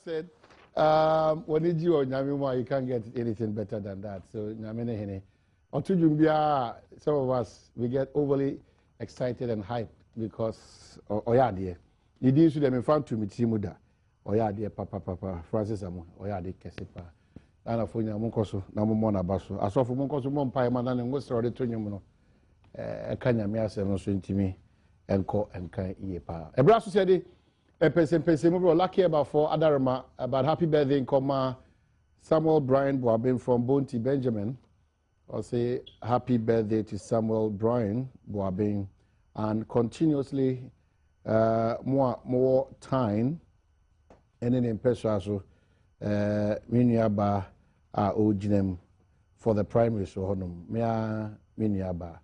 said, when you or Nyamimo, you can't get anything better than that. So Nyamene, some of us we get overly excited and hyped because Oyade. You didn't see them in front to me, Timuda. Oyade, Papa, Francis Amo, Oyade Kesipa. And for Yamunkoso, Namona Basso. I saw for Monkoso Monpai Man and was already to you. Kanya Miasa no so intimi enko enkan iyepa. Ebra so said a person mo lucky about for Adarama about happy birthday in Koma Samuel Brian Boabin from Bonti Benjamin. I'll say happy birthday to Samuel Brian Boabin and continuously more time and then in Peshaso Miniaba Ojinem for the primary so honum mea Miniaba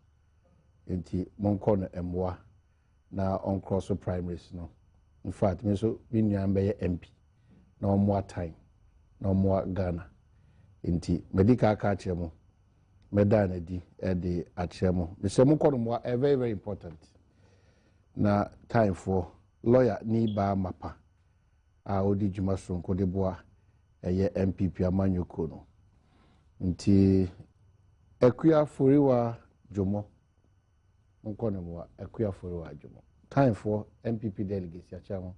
enti monkon emwa na on cross primaries no in fact me so bi nyan be MP na omwa time na omwa Ghana enti medical ka chemo medana di e de achemo me se monkon mo very very important na time for lawyer ni ba mapa a odi djuma sonko de boa eye MPP amanyoko no nti ekua foriwa jomo time for MPP delegates ya chamo.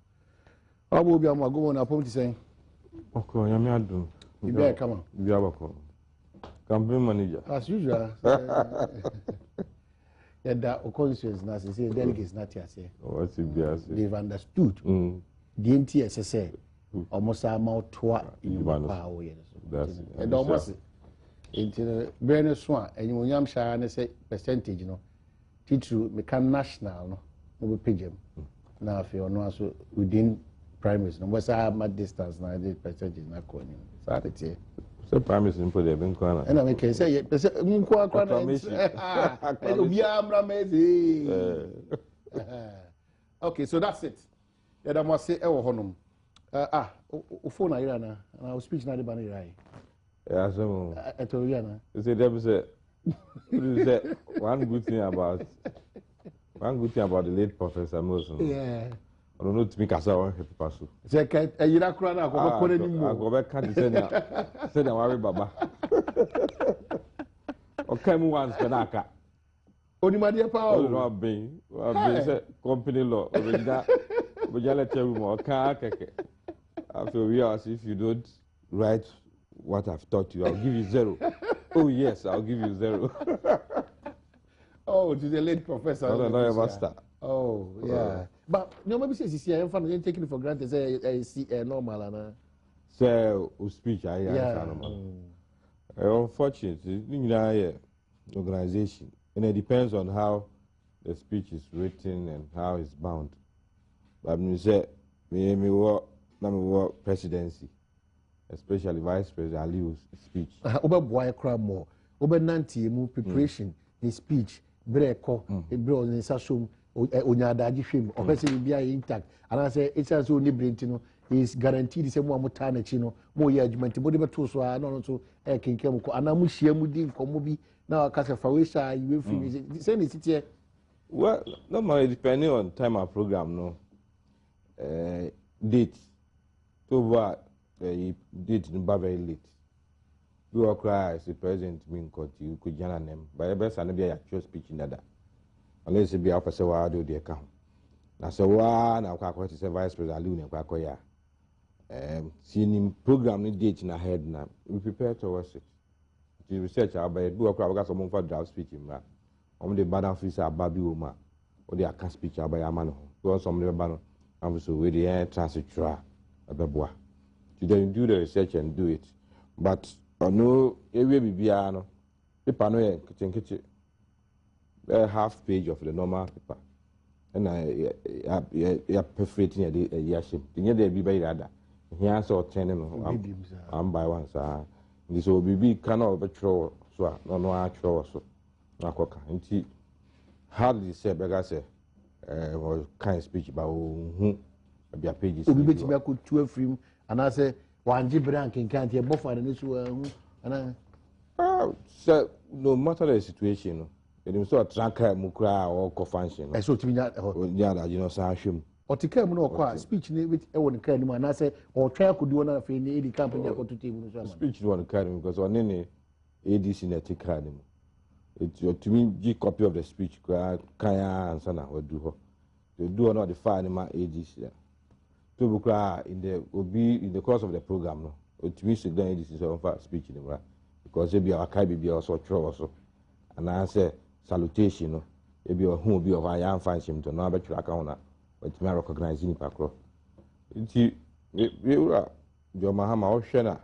Abu bi am ago na pom ti sen. Okay, yami adum. You better come on. Bi abako. Campaign manager. As usual. Yeah, that constituents na say delegates not here say. What's it be as? They've understood. The NTSS almost amount to in power. That's it. And almost into brain swan and you yam share and say percentage, you know. Teacher become national, no, we pay them. Now, if you know, so within primaries, no, what's our distance now? The percentage not going. So that's it. So primaries in for the Ben Corner. And I can say, okay, so that's it. Yeah, I must say, oh, honum. Phone Irana, and I will speak now the banner. Yeah, so I told you, you say, there was one good thing about the late Professor Wilson. Yeah. I don't know to make us our happy pasu. Say, you not crying out. I go back can't say that worry Baba. Okay, once Penaka. Only my dear Paul. No, being company law. But you let you more car. After we ask if you don't write what I've taught you, I'll give you 0. Oh yes, I'll give you 0. Oh, to the late professor. No, master. Oh, yeah. But no, maybe says you I'm taking it for granted. Say, normal, and so speech, yeah. Unfortunately, organization, and it depends on how the speech is written and how it's bound. But you say, me work presidency. Especially Vice President Aliu's speech. Oba boy cry more. Oba nanti mu preparation, his speech, breko, bro in sasum, onyada jifim, opese bia intact. And I say it's as only brentino is guaranteed the same one mutana chino, more judgment, body beto so no so kinkem ko anamu hia mu din komo bi na akasa fawesha you film say ni sit. Well, normally depending on time of program no. Date. To what did very late. We all cry as the president being caught you could join them. But the best and be a actual speech in that. Unless it be up a while do the account. Now, so one, I'll call to say Vice President Luna Quacoya. Seeing him program the date in ahead now. We prepare towards it. The research about do a crowd got some for draft speech in that. On the bad officer Baby Uma or the account speech by a man who was some of the banner. I'm so with the air transit a babois. Then do the research and do it. But no, it will be piano. Paper no kitchen half page of the normal paper. And I perforating a year ship. The day be by rather. Here saw 10 one by one, sir. This will be cannot patrol, so no actual so. Nakoka. And he hardly said, Beggar say, was kind speech about whom be a page. We bet you could 2 film. And I say, one Gibran can't hear both and this and so no matter the situation, it is so a tracker, mukra or co function. I saw to me that, you know, Sashim. Otika mu no kwa speech ni with e won kan mu na say o try akodi won na fe ni edi campaign akoto table so speech won kan because on any ADC na take card mu it to me give copy of the speech kan answer na we do ho they do not the file ma ADC to bukra in the course of the program no it means the ADC so for speech ni bra because e be our kai be also throw so and I say salutation no e be who be of I am fancy to no abetwa aka ho na but me recognize ni pakro nti we were your mahama o hwe na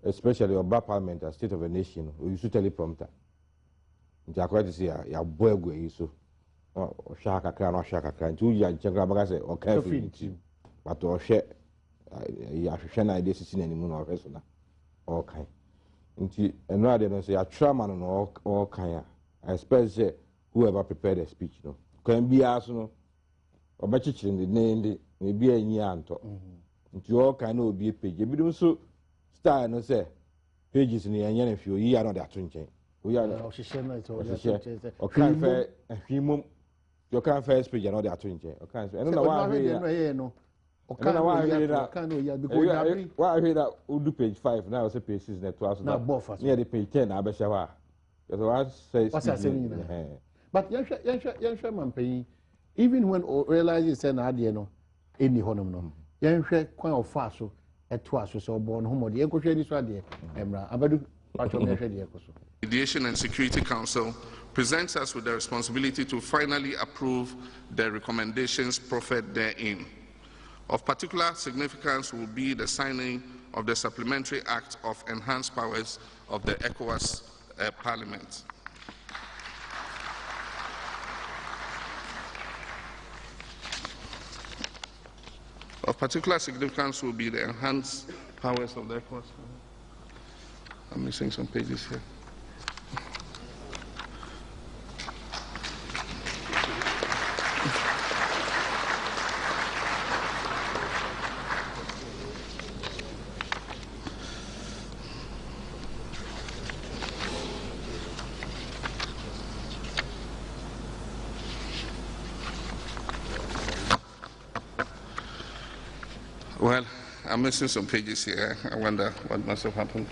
especially Oba Parliament as State of a Nation we used to teleprompter nti akwa to say ya boegu yi so o hwa kakra no hwa kakra nti uya nchegra baga say o ka fi nti but o hwe ya hwe na ide sisi na nimu na o hwe so na o kan nti eno ade no say ya trauma no o kan ya I expect say whoever prepared a speech no kan bia so no obachichiri ndi ne bia anyi anto nti o kan na obi page bi dum so style no say pages ni anya na fi oyi ya no de ato nchen oyi ya no ohihye na ito o kan fe ahwimum yo kan first page no de ato nchen o kan eno na wa hwe no o kan na wa hwe na kan no ya because ya bring wa hwe na udu page 5 na o say page 6 na to aso na bofa near the page 10 na abehya wa because what says but yenhwe mampanyi even when realize say na ade no eni honom no yenhwe kwan ofa so eto aso so bo no homode yenkohwe ni so ade emra abadu pato me hwe de ekoso. Mediation and Security Council presents us with the responsibility to finally approve the recommendations proffered therein. Of particular significance will be the signing of the Supplementary Act of Enhanced Powers of the ECOWAS Parliament. Of particular significance will be the enhanced powers of the ECOWAS. I'm missing some pages here. Well, I'm missing some pages here. I wonder what must have happened.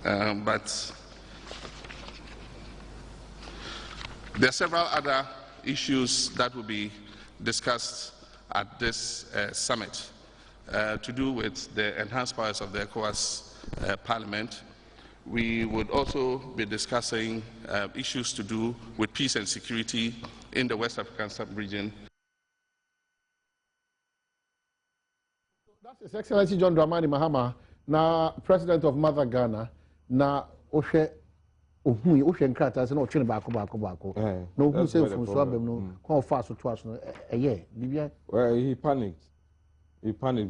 But there are several other issues that will be discussed at this summit to do with the enhanced powers of the ECOWAS Parliament. We would also be discussing issues to do with peace and security in the West African sub-region. That's His Excellency John Dramani Mahama, now President of Mother Ghana, na ohwe nkrata se na ochwe bako na ohu se fun so abem no kwa ofa so to aso bibia. Well, he panicked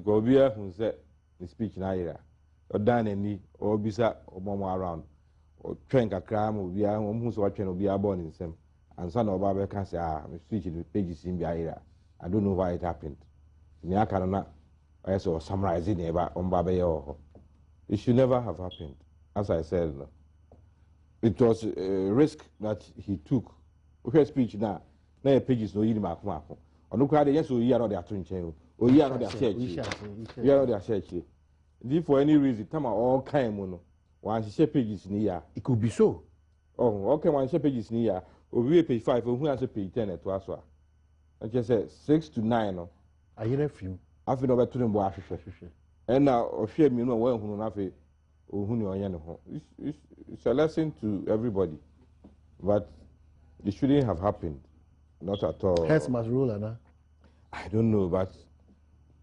go bia hun se the speech na ira odan ani obisa omomo around o twen kakra ma bia hu so watwe no bia born in sem ansa na oba be ka say my speech the pages in bia ira. I don't know why it happened ni aka na I so summarizing eba on baba ye ho. It should never have happened. As I said, it was a risk that he took. Okay, speech now pages no yini mako. Onu kwa de yes o yi another ato nchen o yi another share. You another share. If for any reason time all kind mo one share pages ni ya. It could be so. Oh, okay, one share pages ni ya. O we page 5 o hu as page 10 to aso. I just said 6 to 9 no. I hear a few. Afi no beto dem bo ahwehwe. And now o hwe mi no wa hunu na afi o hunu onye ne ho. It's a lesson to everybody. But it shouldn't have happened. Not at all. Heads must rule, Anna. I don't know, but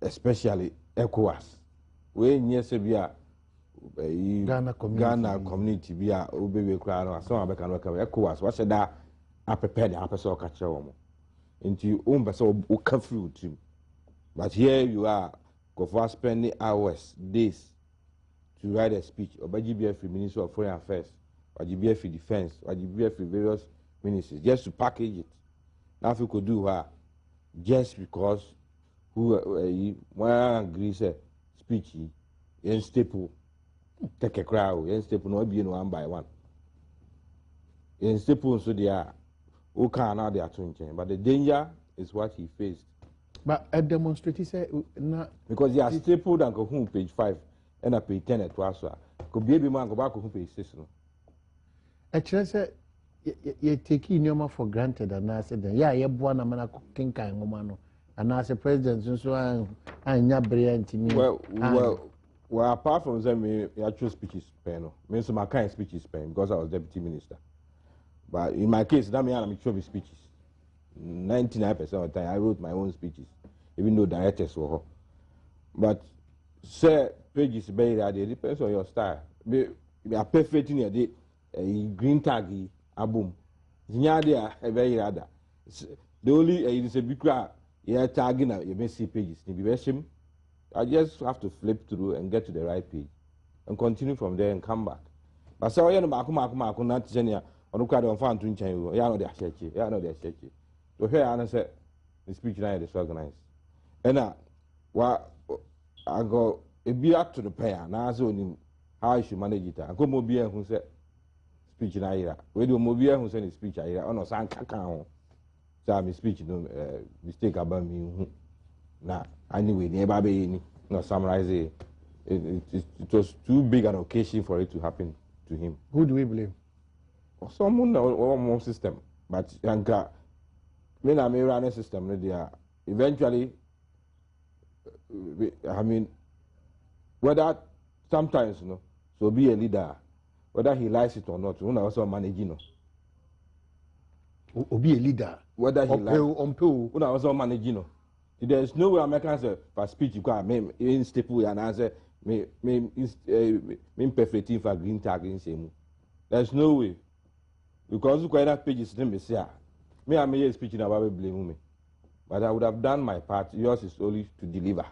especially ECOWAS. When yes, Ghana community be a obey crowd, some of the ECOWAS. What said that? I prepared the episode catch you into your own vessel, come through team. But here you are, go for spending hours, days to write a speech, or by GBF Minister of Foreign Affairs, or GBF Defense, or GBF various ministries, just to package it. Now, if you could do her, just because one agrees a speech, and staple, take a crowd, and staple no be one by one. And staple so they are, who can now they are 20, but the danger is what he faced. But a demonstrator say na because they are stapled and go page 5 and a page 10 at once. Could be a man go back to page 6. a chance you take in for granted and I said, yeah, you born a man king kind woman. And as a president, so I'm not brilliant to me. Well, apart from them, actual speeches pen. Means my kind of speeches pen because I was deputy minister. But in my case, that means I'm sure speeches. 99% of the time, I wrote my own speeches, even though directors were. But, sir, pages better, it depends on your style. We are perfect in a green tag, a boom. Zinyadia, a very other. The only is a big crowd, yeah, tagging you may see pages. I just have to flip through and get to the right page and continue from there and come back. But so, I know, Marco, not Zenia, or look at on found to change. Yeah, no, they're shaky. Yeah, no, they're shaky. So here I said the speech now is organized. And I go a be up to the pair, now so how I should manage it. I go Mobia who said speech in Ira. We do Mobia who said speech Ira on a San Cacao. So I'm speech no mistake about me. Now, anyway, never be no summarize it. It was too big an occasion for it to happen to him. Who do we blame? Someone or more system, but Yanka. When I'm running system, eventually, I mean, whether sometimes, so be a leader, whether he likes it or not, when I also manage, Or be a leader. Whether he likes it, when I also manage, there is no way Americans for speech, you can in staple and answer, me perfecting for green tag in same. There's no way. Because you quite have pages, let me say. Me, I may speech in about blame me. But I would have done my part. Yours is only to deliver.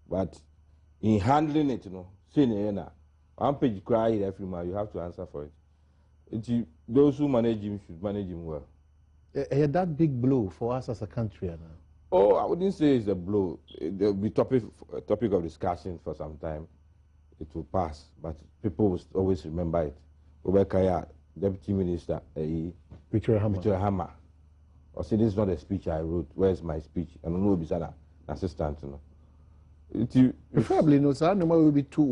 But in handling it, saying one page cry every month, you have to answer for it. Those who manage him should manage him well. That big blow for us as a country now. Oh, I wouldn't say it's a blow. There'll be topic of discussion for some time. It will pass, but people will always remember it. Obekaya, Deputy Minister, Victoria Hammer. Or say this is not a speech I wrote. Where's my speech? I don't know if it's an assistant. Preferably, no, sir. No more will be two.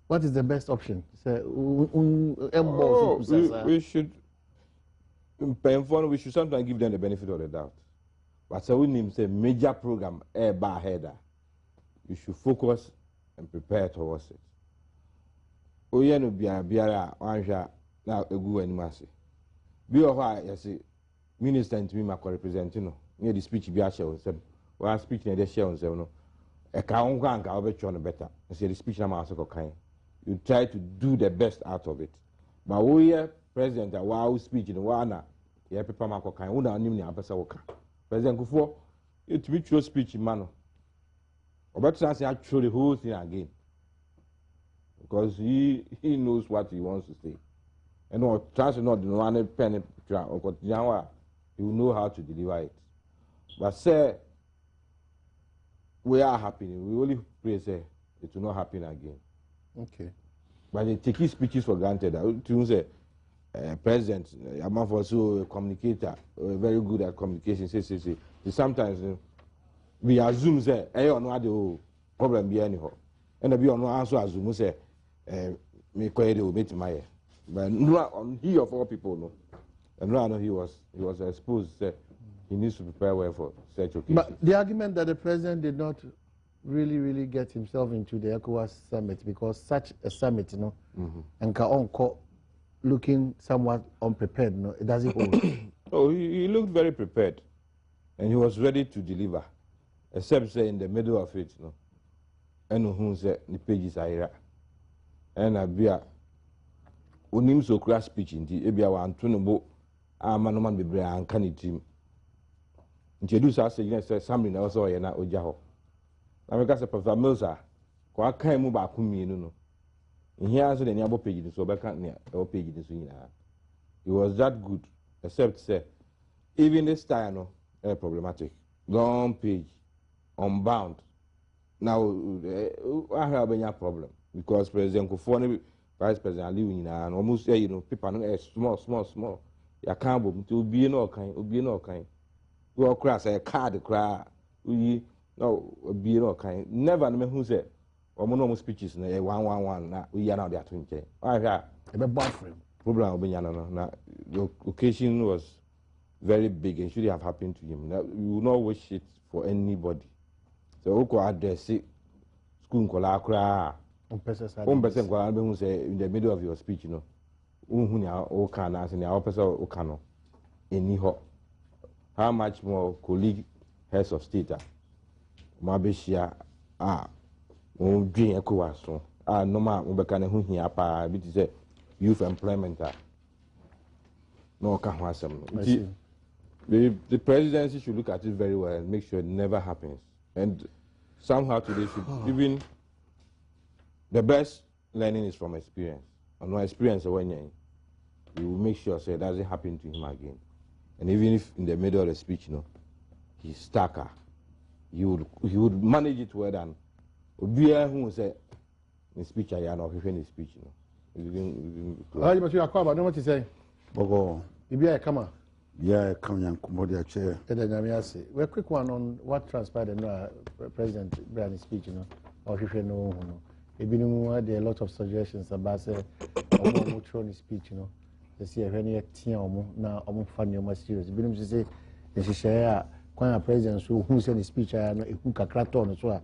What is the best option? We should sometimes give them the benefit of the doubt. But so we need a major program, header. You should focus and prepare towards it. Oh, yeah, no, Biara, now a good animasi. Be a while, you see. Minister and me, my representing, near the speech be a share on them. While speaking, they share on them. A cow can't go better. I say the speech I'm also kind. You try to do the best out of it. But we are president, a wow speech in one, yeah, Papa Marco kind, who don't even President Kufo, it to be true speech in manner. Or better say, actually, the whole thing again. Because he knows what he wants to say. And no, chance not the one penny or he will know how to deliver it. But say we are happy. We only pray say it will not happen again. Okay. But they take his speeches for granted. To say president, I'm also a communicator, very good at communication. Say. Sometimes we assume say I no the problem be anyhow. And we no answer assume say me quite will meet my. But he of all people no. And no, he was exposed. He needs to prepare well for such occasions. But the argument that the president did not really get himself into the ECOWAS summit because such a summit, and Kaonko looking somewhat unprepared, it doesn't hold. Oh, he looked very prepared, and he was ready to deliver, except say in the middle of it, and who said the pages are and Abia. Unim so class speech in the Abia one to man be brave and can team. Introduce us against something else or na Ojaho. America said, Professor Milsa, kwa kai mu ba kumi no. In here, so the nearby page so back near or page in it was that good, except say, even this time, problematic. Long page, unbound. Now, I have a problem because President Kufone, Vice President living and almost say, people know small. You can't to be no kind, We all crash a card cry. we no be no kind. Never know who say. Or no speeches na 111 na we are now there to nche. Ah yeah. Ebe boyfriend. Problem obi yana no na the occasion was very big and should have happened to him. Now, you will not wish it for anybody. So we could address it school kola kra. Person kola be who say in the middle of your speech, you know. Who nya o can as in our person o can any ho. How much more colleague heads of state ma be share o dream ekwa so normal we be kan hu hia pa bi ti say youth employment no ka ho asem. The presidency should look at it very well and make sure it never happens. And somehow today should even the best learning is from experience. And no experience when you will make sure so it doesn't happen to him again. And even if in the middle of the speech, you know, he's stuck, he would manage it well than who say in speech I am or in speech, you know. But you are quite about what you say. Bogo. Ibia come on. Yeah, come and Kumbodia chair. We're quick one on what transpired in President Brian's speech, you know, or if you know, there are a lot of suggestions about say, Omo speech, you know. They see a very team now, Omo funny or serious. Binum to say, they share when a president who said the speech, I know who can crack on as well.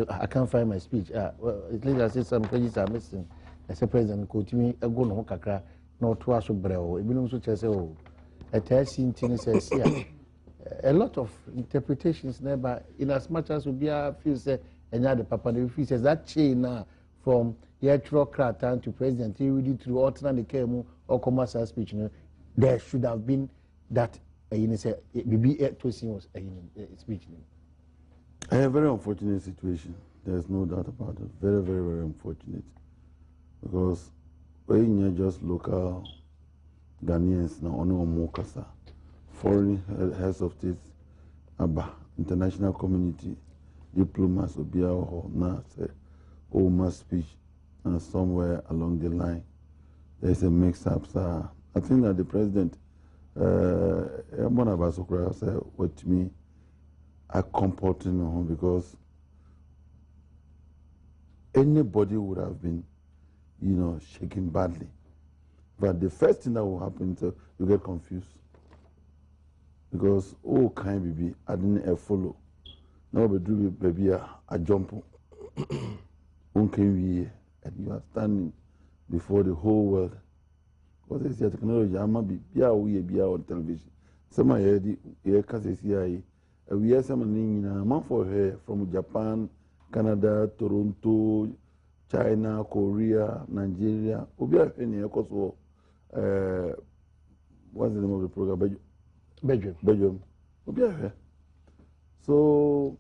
I can't find my speech. Well, at least I say some pages are missing. I say, President, go to me, I go no kakra, no to us, Breo. Binum to say, oh. Says a lot of interpretations never in as much as we feel say and the papa the says that chain now from Yetrocrat to president he read it through alternate came or commercial speech, you know, there should have been that say maybe to was a speech. A very unfortunate situation. There's no doubt about it. Very, very, very unfortunate. Because when you're just local Ghanaians na ono mokasa foreign heads of states aba international community diplomats obia ho na say mass speech and somewhere along the line there's a mix up. I think that the president said what me I comporting him because anybody would have been, you know, shaken badly. But the first thing that will happen is you get confused. Because, oh, can be, I didn't follow. Now, baby, I jump. And you are standing before the whole world. Because it's your technology, I might be on television. Some are here, because we have some man for her from Japan, Canada, Toronto, China, Korea, Nigeria. We have any Kosovo. What's the name of the program? Badwam. So,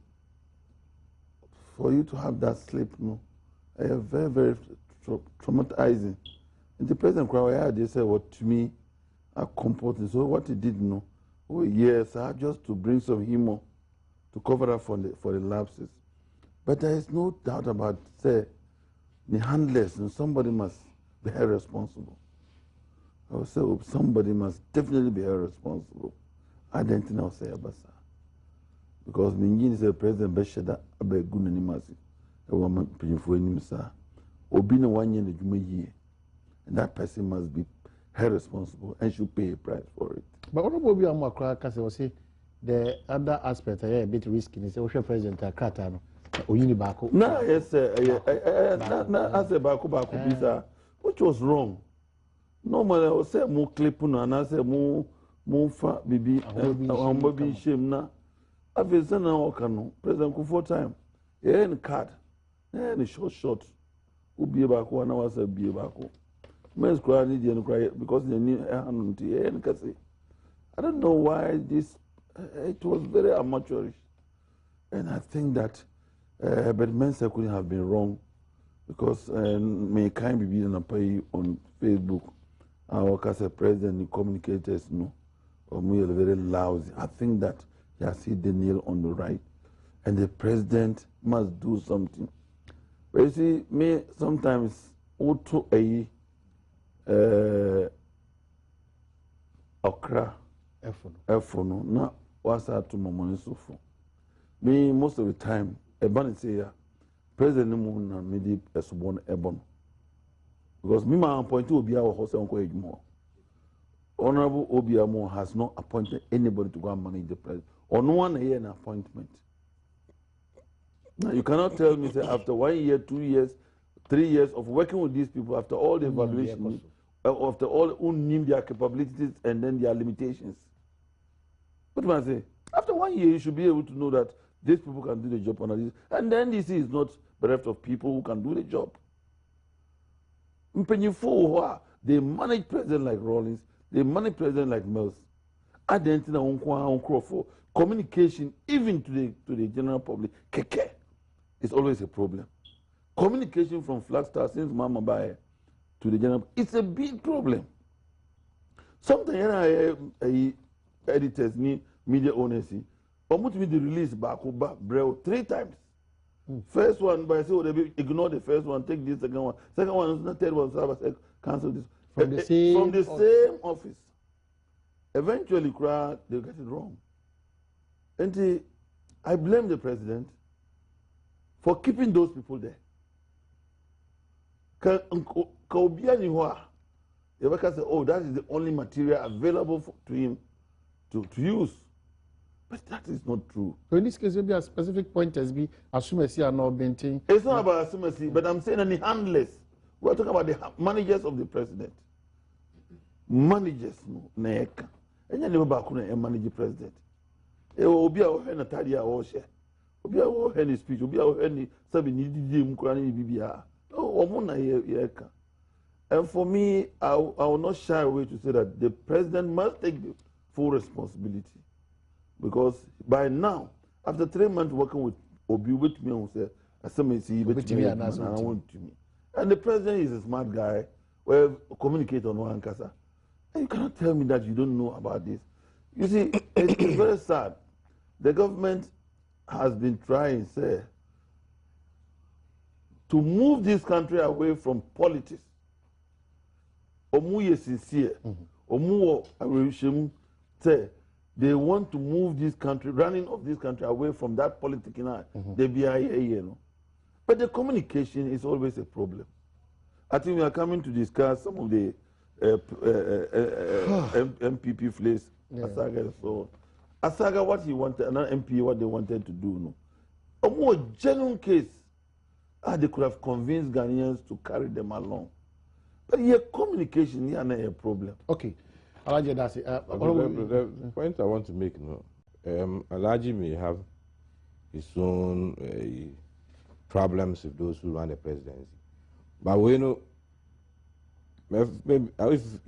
for you to have that slip, no, very, very traumatizing. And the president cried, they said, what to me, are comporting. So, what he did, no, oh, yes, just to bring some humor to cover up for the lapses. But there is no doubt about, say, the handlers, and somebody must be held responsible. I would say somebody must definitely be held responsible. I don't think I'll say Abasa. Because Mingin is a president, Beshada, Abegun and Nimasi, a woman paying for him, sir. Obina 1 year, and that person must be held responsible and should pay a price for it. But what about Biamakra, because I say the other aspect, a bit risky, is the president, Katano, Oyinibako. No, yes, I said Baku, which was wrong. Normally, I would say more clipping and I say more fat baby and baby shame now. I've been saying now, President Kufuor time. Yeah, in card, yeah, in short. Who be back 1 hour, say be back. Men's cry, need you cry because they need a hand to yeah, and I don't know why this, it was very amateurish. And I think that, but Mensa couldn't have been wrong because may kind be being on Facebook. Our president, the communicators, no, or we are very lousy. I think that he has hit the nail on the right, and the president must do something. But you see, me sometimes auto okra, efono, na wasa to momoni sofo. Me most of the time, a ban say ya, President Muna made a subon ebon. Because me my appointee Obia or Jose Uncle Edmore. Honorable Obiamo has not appointed anybody to go and manage the president. Or no one here an appointment. Now you cannot tell me say after 1 year, 2 years, 3 years of working with these people, after all the evaluation, after all who name their capabilities and then their limitations. What do I say? After 1 year, you should be able to know that these people can do the job on this. And the NDC is not bereft of people who can do the job. They manage president like Rawlings, they manage president like Mills. Identity for communication, even to the general public, is always a problem. Communication from Flagstaff since Mama Baye to the general, it's a big problem. Sometimes editors need media owners. Almost with the release back 3 times. First one, by say, they ignore the first one, take this second one. Second one is not third one, so cancel this. From the same office. Eventually, they get it wrong. And I blame the president for keeping those people there. They say, oh, that is the only material available to him to use. But that is not true. So in this case, maybe a specific point has been assumacy are not maintained. It's not about assumacy, but I'm saying any handless. We're talking about the managers of the president. Managers, no, neka. And you never back on manage the president. Obi a hen Atani a share. Obi a hen speech. Obi a hen sabi ni di mkurani bibia. Oh, omuna yeka. And for me, I will not shy away to say that the president must take the full responsibility. Because by now, after 3 months working with Obi, with me, I say, and the president is a smart guy, well, communicate on one casa. And you cannot tell me that you don't know about this. You see, it's very sad. The government has been trying, say, to move this country away from politics. Omu is sincere. Omu say, they want to move this country, running of this country away from that politics. The BIA, But the communication is always a problem. I think we are coming to discuss some of the MPP flares, Asaga and so on. Asaga, what he wanted, and MP, what they wanted to do. No. A more genuine case, they could have convinced Ghanaians to carry them along. But here, communication here is a problem. Okay. The point I want to make, Alhaji may have his own problems with those who run the presidency. But we know, if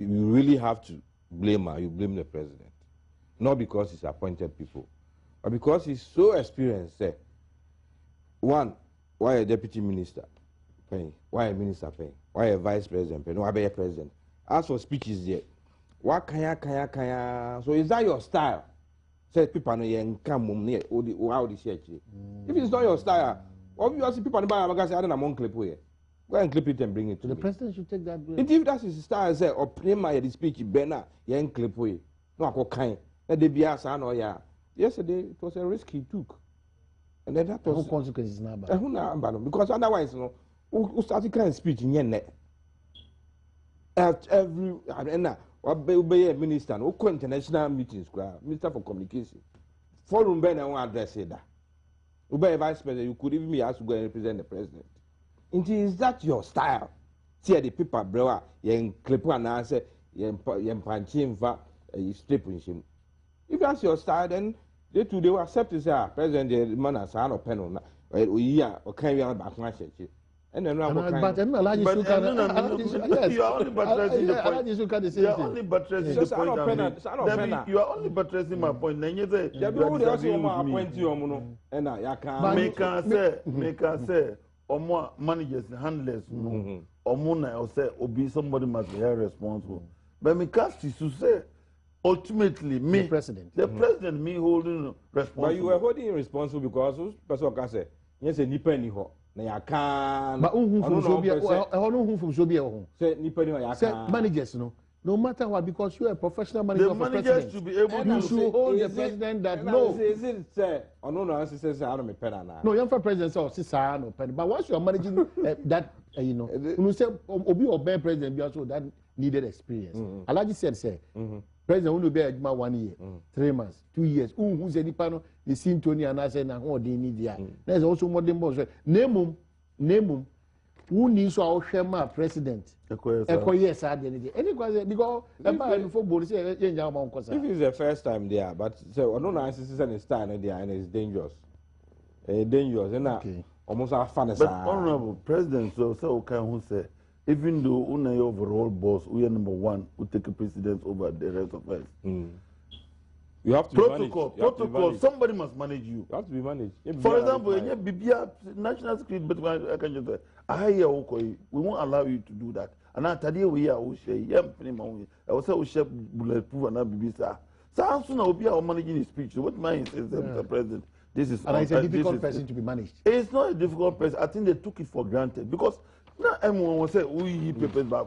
you really have to blame her, you blame the president. Not because he's appointed people, but because he's so experienced. One, why a deputy minister paying? Why a minister paying? Why a vice president paying? Why a president? As for speeches there, what kaya? So is that your style? Say people no come near how the church. If it's not your style, obviously people no buy a say I don't want clip here. Go and clip it and bring it to the me. president should take that. If that's his style, say or play my speech better, yen clip way. No I kind. Let the be as no yeah. Yesterday it was a risk he took. And then that was no consequences now. Because otherwise, who started kind of speech in yen every obey a minister, no international meetings, Minister for Communication. Forum Ben and one address that. Obey vice president, you could even be asked to go and represent the president. Is that your style? See the people, bro, yen clip and answer, yen punching for a strip in him. If that's your style, then they will accept it, sir. President, the man has an opinion, or can you back my church? And then but you are only buttressing the point. You are only buttressing the point. You are only buttressing my point. Then you say, make us say, or more managers, handlers, or more say, or somebody must be responsible. But me cast to say, ultimately, me, the president, me holding responsible. But you were holding responsible because person can say, yes, a nipa ni ho. Na yakan but who from Zobia say nipa ni yakan managers no No matter what, because you are a professional manager of a president. The manager should be able You to should hold the president that no. Is it say or no answer says I don't pen now. No, you're for president so sister no pen. But once you are managing that you know, when you say obi obey president be also that needed experience. Alaji said say president will be a 1 year, 3 months, 2 years. Who's any panel? The scene Tony and I said now what they need there. There's also more than boss. Name who needs our shema president. Yes, I did. Any question because if it's the first time there, but so no answer is an style there and it's dangerous. Dangerous and almost a fan. But honorable president, so can who say even though Unai overall boss, we are number one, who take a precedence over the rest of us. You have to protocol. Somebody must manage you. You have to be managed. For example, national security, but I can just say, we won't allow you to do that. And I tell you, we are I was say we share bulletproof and BBSA. So soon I will be managing his speech. What mine says, Mr. President, this is and it's a difficult person to be managed. It's not a difficult person. I think they took it for granted because now everyone will say, we papers back.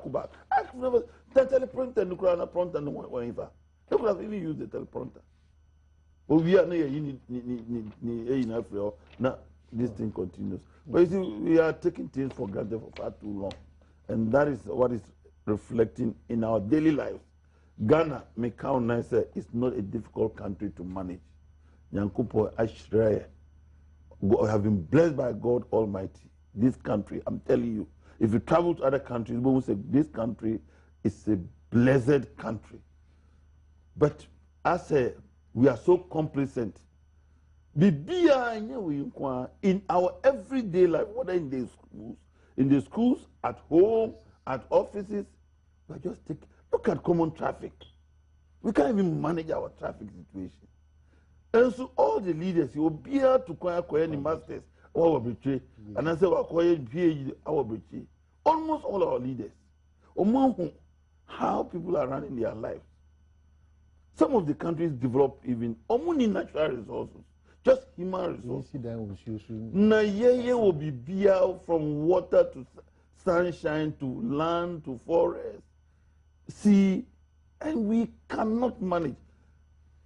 I've never the teleprompter, nuclear prompter, no whatever. They could have even used the teleprompter. But we are now this thing continues. But you see, we are taking things for granted for far too long. And that is what is reflecting in our daily lives. Ghana, Mekau Nasa, is not a difficult country to manage. Nyankupo Ashray, have been blessed by God Almighty. This country, I'm telling you, if you travel to other countries, we will say this country is a blessed country. But I say, we are so complacent. In our everyday life, whether in the schools, at home, at offices, we just look at common traffic. We can't even manage our traffic situation. And so all the leaders, you will be able to acquire any masters, our betray, and I say, acquire PhD, our betray. Almost all our leaders, how people are running their lives. Some of the countries develop even only natural resources, just human resources. Nigeria will be built from water to sunshine to land to forest, sea, and we cannot manage.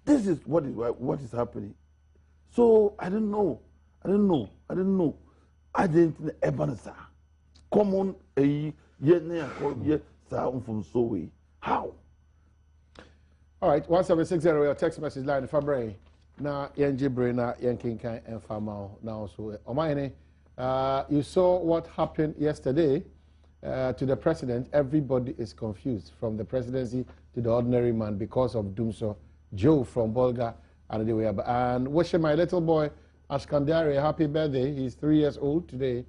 This is what is happening. So I don't know. I didn't Ebenezer. Common how? All right, 1760 your text message line February. Na Yenjibre na Yenkinkan and Famao now so Omaine. You saw what happened yesterday to the president. Everybody is confused from the presidency to the ordinary man because of Dumso Joe from Bolga and the way. And wishing my little boy Ashkandari a happy birthday. He's 3 years old today.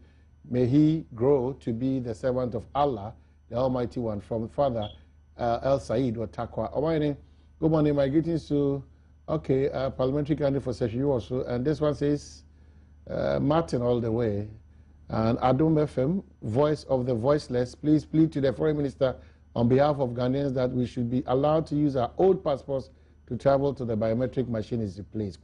May he grow to be the servant of Allah, the Almighty One, from Father El Said or Takwa. Omaine. Good morning, my greetings to, parliamentary candidate for session also. And this one says, Martin all the way. And Adom FM, voice of the voiceless, please plead to the foreign minister on behalf of Ghanaians that we should be allowed to use our old passports to travel to the biometric machine is replaced.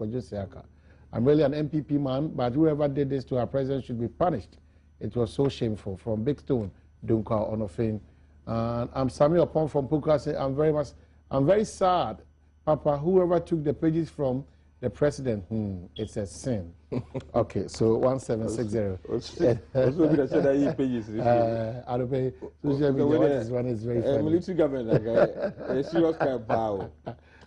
I'm really an MPP man, but whoever did this to our president should be punished. It was so shameful. From Big Stone, Dunka, Onofin. And I'm Samuel Pong from Puka. I'm very sad, Papa, whoever took the pages from the president, it's a sin. Okay, so 1760. I don't pay social media. This one is very funny. Military government, a serious kind of power.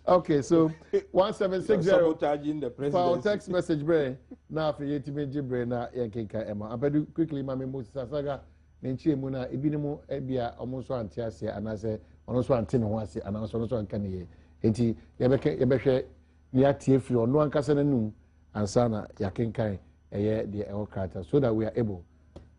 Okay, so 1760. Sabotaging the president. For our text message, Bray. Now for you to make Jibre na Yankinka Emma. I better quickly, Mammy Moses Saga, Nenchi Muna, Ibinimo, Ebia, almost one Tiasia, and I say, also Antino was and also one can enti yebehwe ni atie free ono ankasa nanum ansana yakenkan eye the character so that we are able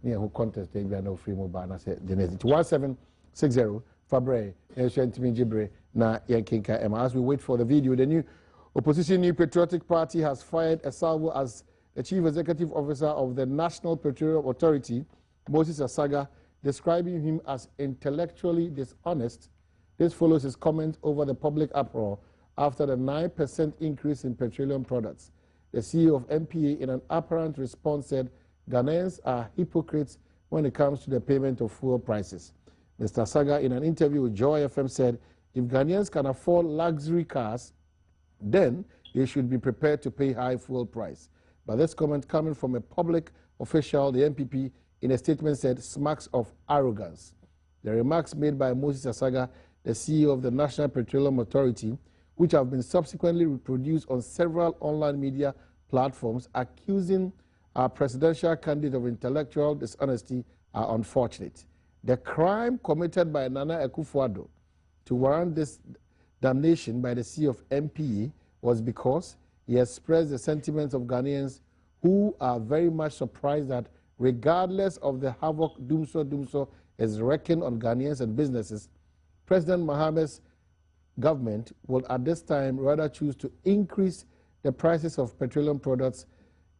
near who contest they are no free mobile na say the next 1760 February Ntimi Jibre na yakenkan as we wait for the video. The new opposition New Patriotic Party has fired a salvo as the chief executive officer of the National Petroleum Authority, Moses Asaga, describing him as intellectually dishonest. This follows his comment over the public uproar after the 9% increase in petroleum products. The CEO of MPA, in an apparent response, said Ghanaians are hypocrites when it comes to the payment of fuel prices. Mr. Saga, in an interview with Joy FM, said if Ghanaians can afford luxury cars, then they should be prepared to pay high fuel price. But this comment coming from a public official, the MPP, in a statement said smacks of arrogance. The remarks made by Moses Asaga, the CEO of the National Petroleum Authority, which have been subsequently reproduced on several online media platforms, accusing our presidential candidate of intellectual dishonesty, are unfortunate. The crime committed by Nana Akufo-Addo to warrant this damnation by the CEO of MPE was because he expressed the sentiments of Ghanaians who are very much surprised that regardless of the havoc Dumso is wreaking on Ghanaians and businesses, President Mohamed's government will at this time rather choose to increase the prices of petroleum products.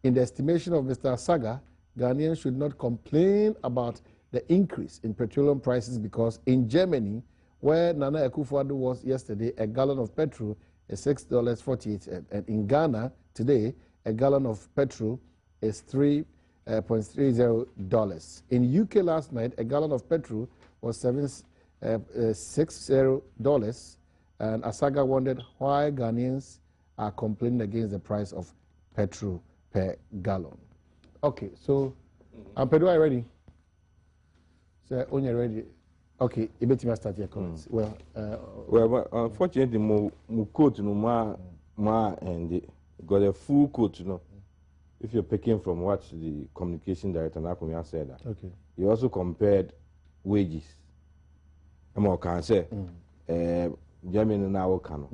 In the estimation of Mr. Asaga, Ghanaians should not complain about the increase in petroleum prices because in Germany, where Nana Akufo-Addo was yesterday, a gallon of petrol is $6.48, and in Ghana today, a gallon of petrol is $3.30. In UK last night, a gallon of petrol was $7.60, and Asaga wondered why Ghanaians are complaining against the price of petrol per gallon. Okay, so Pedro, are you ready? So when you're ready, okay, you better start your comments. Well, unfortunately, my quote no and got a full quote, you know. If you're picking from what the communication director Nakumia said, okay, he also compared wages. I'm can say, Germany now can.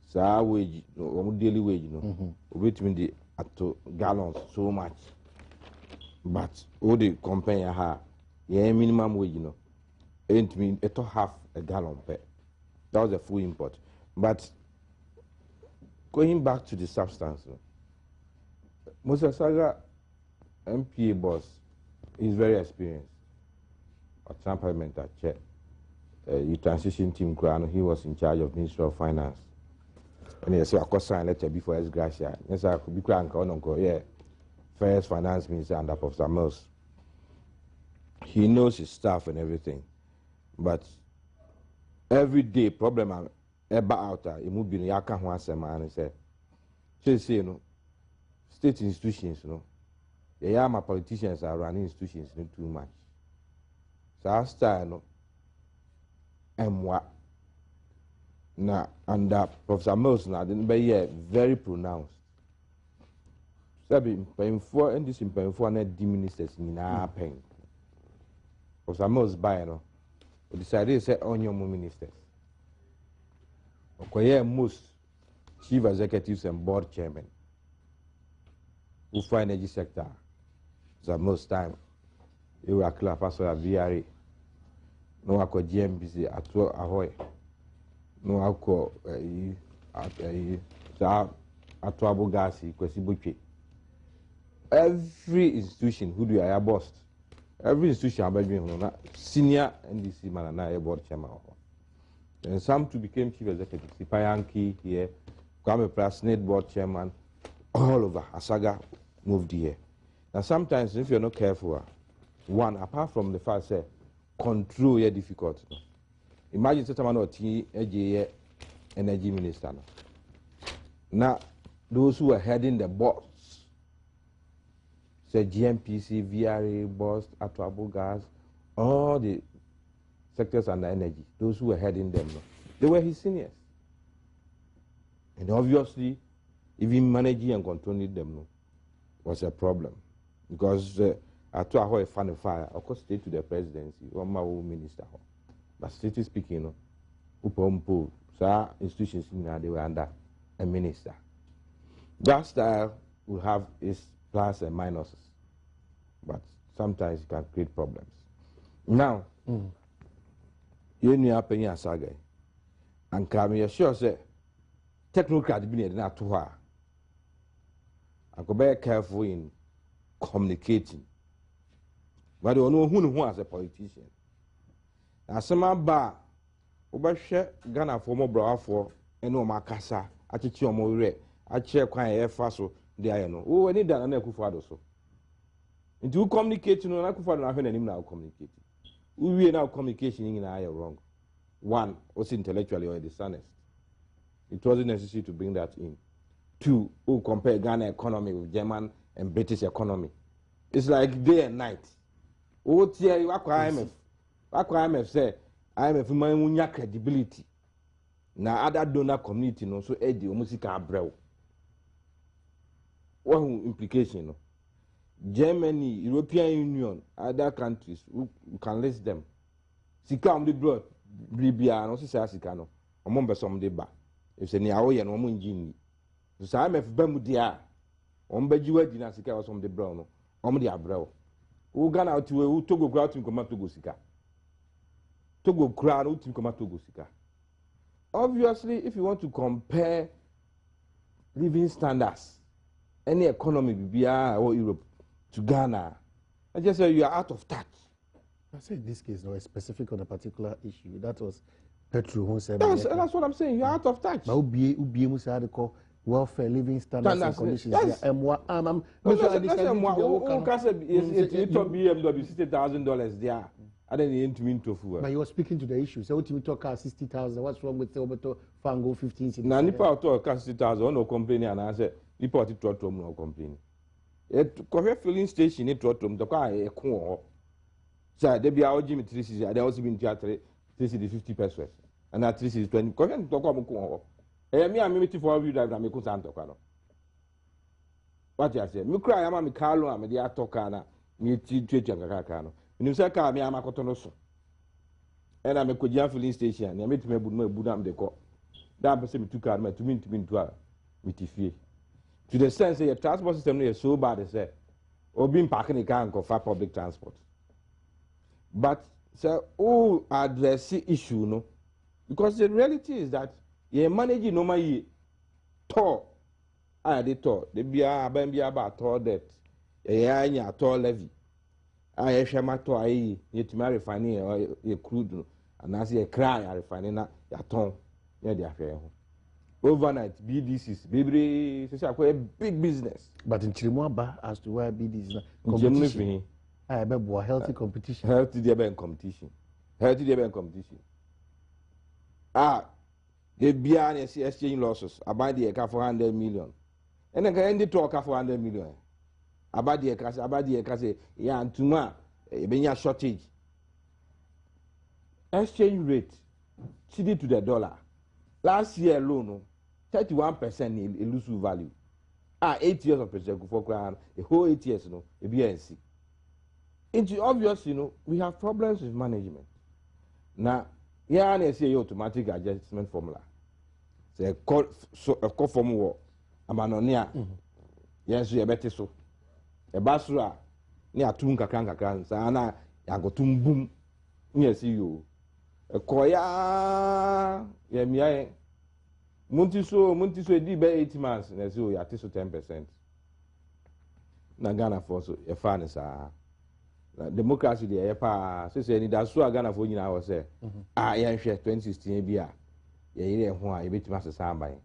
So our wage, daily wage, you know, between the at gallons so much, but all the company ha, minimum wage, you know, ain't mean it half a gallon per. That was the full import. But going back to the substance, you know, Moses Saga, MPA boss, is very experienced. At some parliament at chair, the transition team, he was in charge of Ministry of Finance. And he said, I could sign a letter before his gracia. Yes, I could be crank on uncle, yeah. First finance minister and Professor Mills. He knows his staff and everything. But every day, problem I'm about out, it would be the Yaka Huasema, and he said, you know, state institutions, you know, yeah, my politicians are running institutions too much. So I start, you know, and what? Now, and Professor Mills now didn't be very pronounced. So, before and this before and ministers in our pain. Professor Mills by no, we decided to say on your ministers. Okay, most chief executives and board chairmen who find energy sector. So most time, you were clear for VRA. No, I could GMBC at Ahoy. No, I call Atuabo Gasi, Kwesibuchi. Every institution who do I boss, every institution I'm senior NDC man and I board chairman. And some two became chief executives. Sipayanki here, Kwame Plus, Senate board chairman, all over. Asaga moved here. Now sometimes if you're not careful, one, apart from the fact that control is difficult. Imagine such a man or energy minister. Now, those who are heading the boards, say GMPC, VRA, boss, Atuabo Gas, all the sectors under energy, those who were heading them, they were his seniors. And obviously, even managing and controlling them was a problem. Because Atuabo is fan of fire, of course, stay to the presidency, one more minister. But strictly speaking, Upompo, so institutions they were under a minister. That style will have its plus and minuses, but sometimes it can create problems. Now, you know, Penny Saga, and come sure say, technocrat being not to her. I could be careful in communicating, but I don't know who as a politician. Now, some bar, Obasha, Ghana for more bra for, and no Macassa, I teach you more red. I check quite a fast, there I know. Oh, I need that, and I could so. And to communicate, you know, I could find nothing and him now communicating. we now communication in wrong. One, was intellectually or dishonest. It wasn't necessary to bring that in. Two, who compare Ghana economy with German and British economy. It's like day and night. Oh, dear, you are IMF. IMF say IMF man credibility. Now other donor community no so the almost can what implication no? Germany, European Union, other countries, we can list them. Sika on the blood, Libya, no say Sika no. Omon be some de ba. If say ni awoye no omon ngini. So say IMF be mu dia. Ombejiwa di na Sika was some de brown no. Omo de abrel. Who Ghana out to Togo crowd to come Togo Sika. Togo crowd to come Togo Sika. Obviously, if you want to compare living standards, any economy, BBI or Europe, to Ghana, I just say you are out of touch. I say in this case, no, specific on a particular issue. That was Petro who said. That's what I'm saying. You are out of touch. But Ubi Musa had to call welfare, living standards and conditions. Yes. I'm BMW $60,000 there. I didn't mean to fool. But you were speaking to the issue. So what you talk about 60,000? What's wrong with the Fango 15? Now, Nipa talk 60,000. No complaining, and I said Nipa to no complaining. It coffee filling station. It trot the car a cool. So they be our Jimmy 360. They also been theatre 350 pesos, and that 320. Coffee talk about cool. Me I'm meeting for you drive. I'm going to what you say? Me cry. I'm a Carlo. I'm the atokana. Me treat you kakano. You say car me am akotonoso. And I'm a Kojian filling station. I meet me budam de ko. That person me two car me to me to me to the sense that your transport system is so bad as say or being parking the car and for public transport. But so all address the issue no because the reality is that you managing no my tour. I did tour. They be about tour debt. Yeah, tour levy. I share my toy, yet to marry refining a crude, and as you cry, I refining that your tongue, yeah, the affair. Overnight, BDCs, baby, it's a big business. But in Chirimwaba, as to why BDCs is competition. I have a healthy competition. Healthy debate competition. Healthy debate competition. The behind exchange losses, about the car for 100 million. And then can end the talk for 100 million. About the case, yeah, and tuma, a shortage. Exchange rate, CD to the dollar. Last year alone, 31% in elusive value. 8 years of president for crown, the whole 8 years, a BNC. It's obvious, we have problems with management. Now, yeah, I say automatic adjustment formula. Say a call formula. I'm an onia. Yes, you better so. A basura ni atum kakran sana ya gotum boom ni see you e koya ya miae munti so di be 8 months na see you ati so 10% na Ghana for so e fa ne sa na democracy dey e pa say ni da so Ghana for nyina wo say ya hwe 2016 bi a ye yire ho a ye betima sesa aban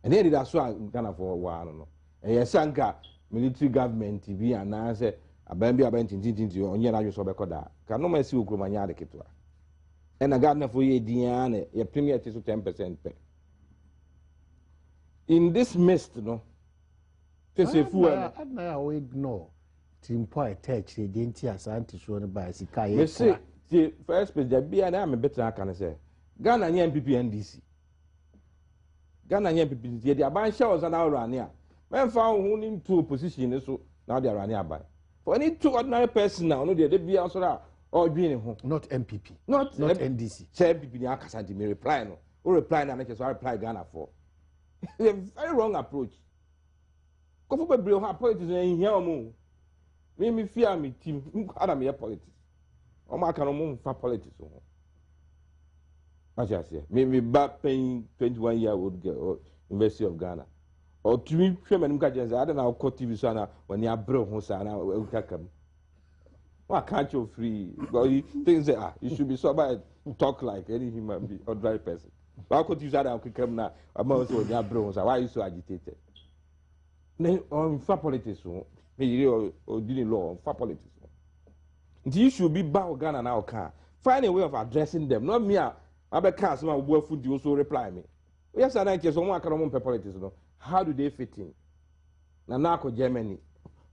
and then da so Ghana for wa no e sanka military government bi anase abambi tintintinti onye na dwoso bekoda ka no ma si okromanya de ketwa e na Ghana for ye dia na ye premier to 10% pe in this midst no say fuel na we ignore timpo attach the denti asante so no ba sika ye me say the first page da bia na me better aka ne say Ghana nya MPP NDC Ghana nya MPP ye dia ban sha oza na orane a men found who into position so now they are running about. For any two ordinary person now, no, they be answer or doing home. Not MPP. Not NDC. Say MPP, the Akasanti may reply no. Or reply now, make us reply Ghana for. It's a very wrong approach. Go for bring her politics in here mo. Me fear me team. Adam here politics. O ma can mo for politics. What you say? Me back paying 21-year-old girl University of Ghana. Or to me, Freeman Gajas, I don't know how TV sana when you are broke, Hosana, why can't you free? Things say, you should be sober, talk like any human being or dry person. Why could you say that I come now? Among when you are broke, why are you so agitated? Then, on for politics, or didn't law, for politics. You should be bow Ghana now, car. find a way of addressing them. Not me, I cast my work food, you also reply me. Yes, I like someone can on politics. How do they fit in? Nanako Germany,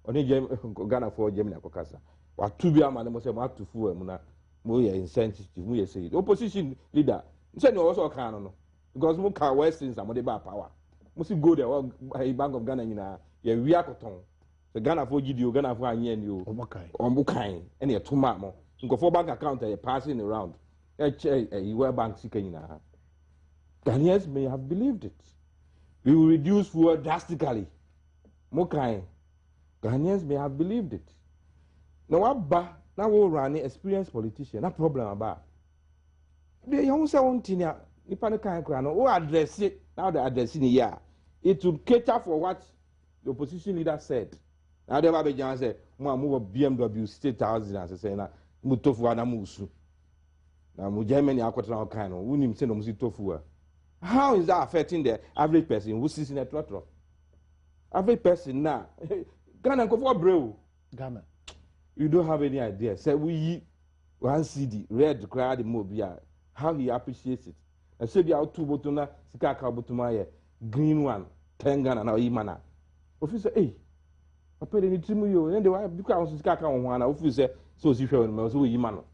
only Ghana for Germany, Kokasa. What to be a man, must have to fool Muna, Moya insensitive, Moya say. Opposition leader, send also canon. Because Muka Western, some of the bar power. Must you go there, a bank of Ghana in a Yakoton. The Ghana for Gidio, Ghana for you, or Mukai, and a 2 mammo. Go for bank account, passing around. A bank seeking. Ghanaians may have believed it. We will reduce fuel drastically. Mukai. Ghanaians may have believed it. Now, now we'll run an experienced politician. No problem about. The young one thing, if I can't address it, now they're addressing it here. It will cater for what the opposition leader said. Now, they have a say, move BMW State House, as I say, now, Mutofu and Amusu. Now, Germany, I got now kind of, we need to send them to. How is that affecting the average person who sits in a trotro? Average person now, Ghana go for bro. Ghana. You don't have any idea. Say we one CD, red crowd mobile. How he appreciates it. And say be out 2 botona, sikaka botoma green one, 10 Ghana now imana. Officer, hey, I paid any trimu you, and the why because sikaka on one, officer, so if you know, so imano.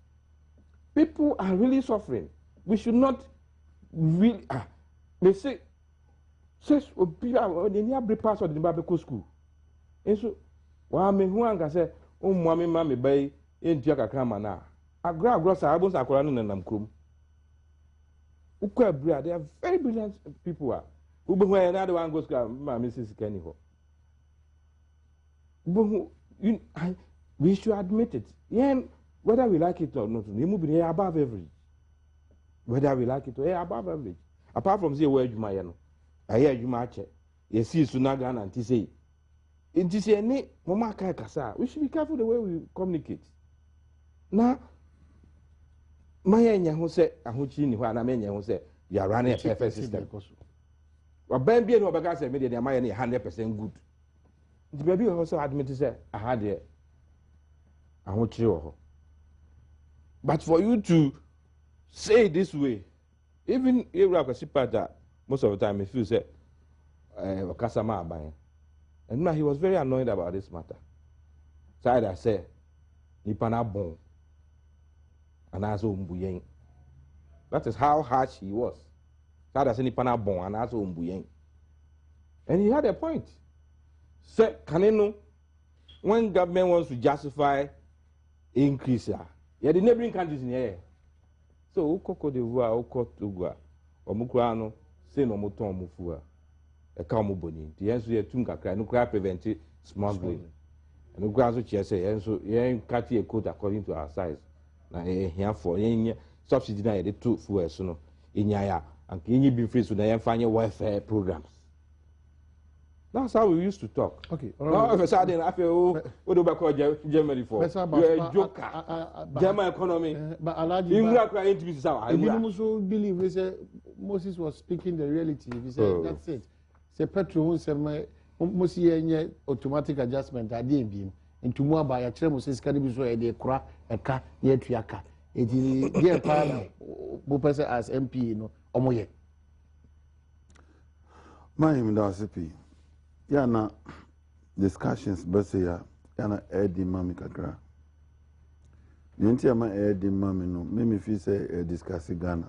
People are really suffering. We should not really they say says people they near break pass of the Bible school. And so wa me hu anka say umma ma me bai entua kakra ma na agra sa abon sakora no nanam krom ukwa bria. They are very brilliant people are ube hu na the one go school ma me sisi kani ho we should admit it. Yeah, whether we like it or not, we move here above average. Whether we like it or above average. Apart from say where you might know, I hear you match it. You see Sunaga and Tise. In Tise, any Mama Kasa, we should be careful the way we communicate. Now, my enya who said, Ahuchini, who Anamania who said, you are running a perfect system. Well, Ben Bien Obaga said, maybe they are 100% good. The baby also admitted, say, I had it. But for you to say it this way, even if you have most of the time, if you say, Kasama Abaya. And now he was very annoyed about this matter. So I said, Nipana bon. And I said, that is how harsh he was. So I said, Nipana bon. And I said, and he had a point. Say, Kaneno, when government wants to justify increase, yeah, the neighboring countries in here. So, Ukoko de Voix, Ukotugua, or Mukrano, say no moton mufua, a camuboni. The answer is Tunka, no cry prevent smuggling. And Ugrazo Chia say, and so you ain't cutting a coat according to our size. Now, here for any subsidy, the two for so in Yaya, and can you be free to the final welfare programs? That's how we used to talk. Okay. Now, if a sudden, I feel, what do I call Germany for? You're a joker. German economy. But you are crying to be so. I also believe he said Moses was speaking the reality. He said, that's it. Say petrol, Moses, automatic adjustment, I didn't be into more by a Moses can be so a crack, a car, near Triaka. It is dear partner, Bopesa as MP, you know, Omoye. My name is CP. Yana discussions basically yana Eddie Mami kakra. Ninti ama Eddie Mami no me feel say discuss Ghana.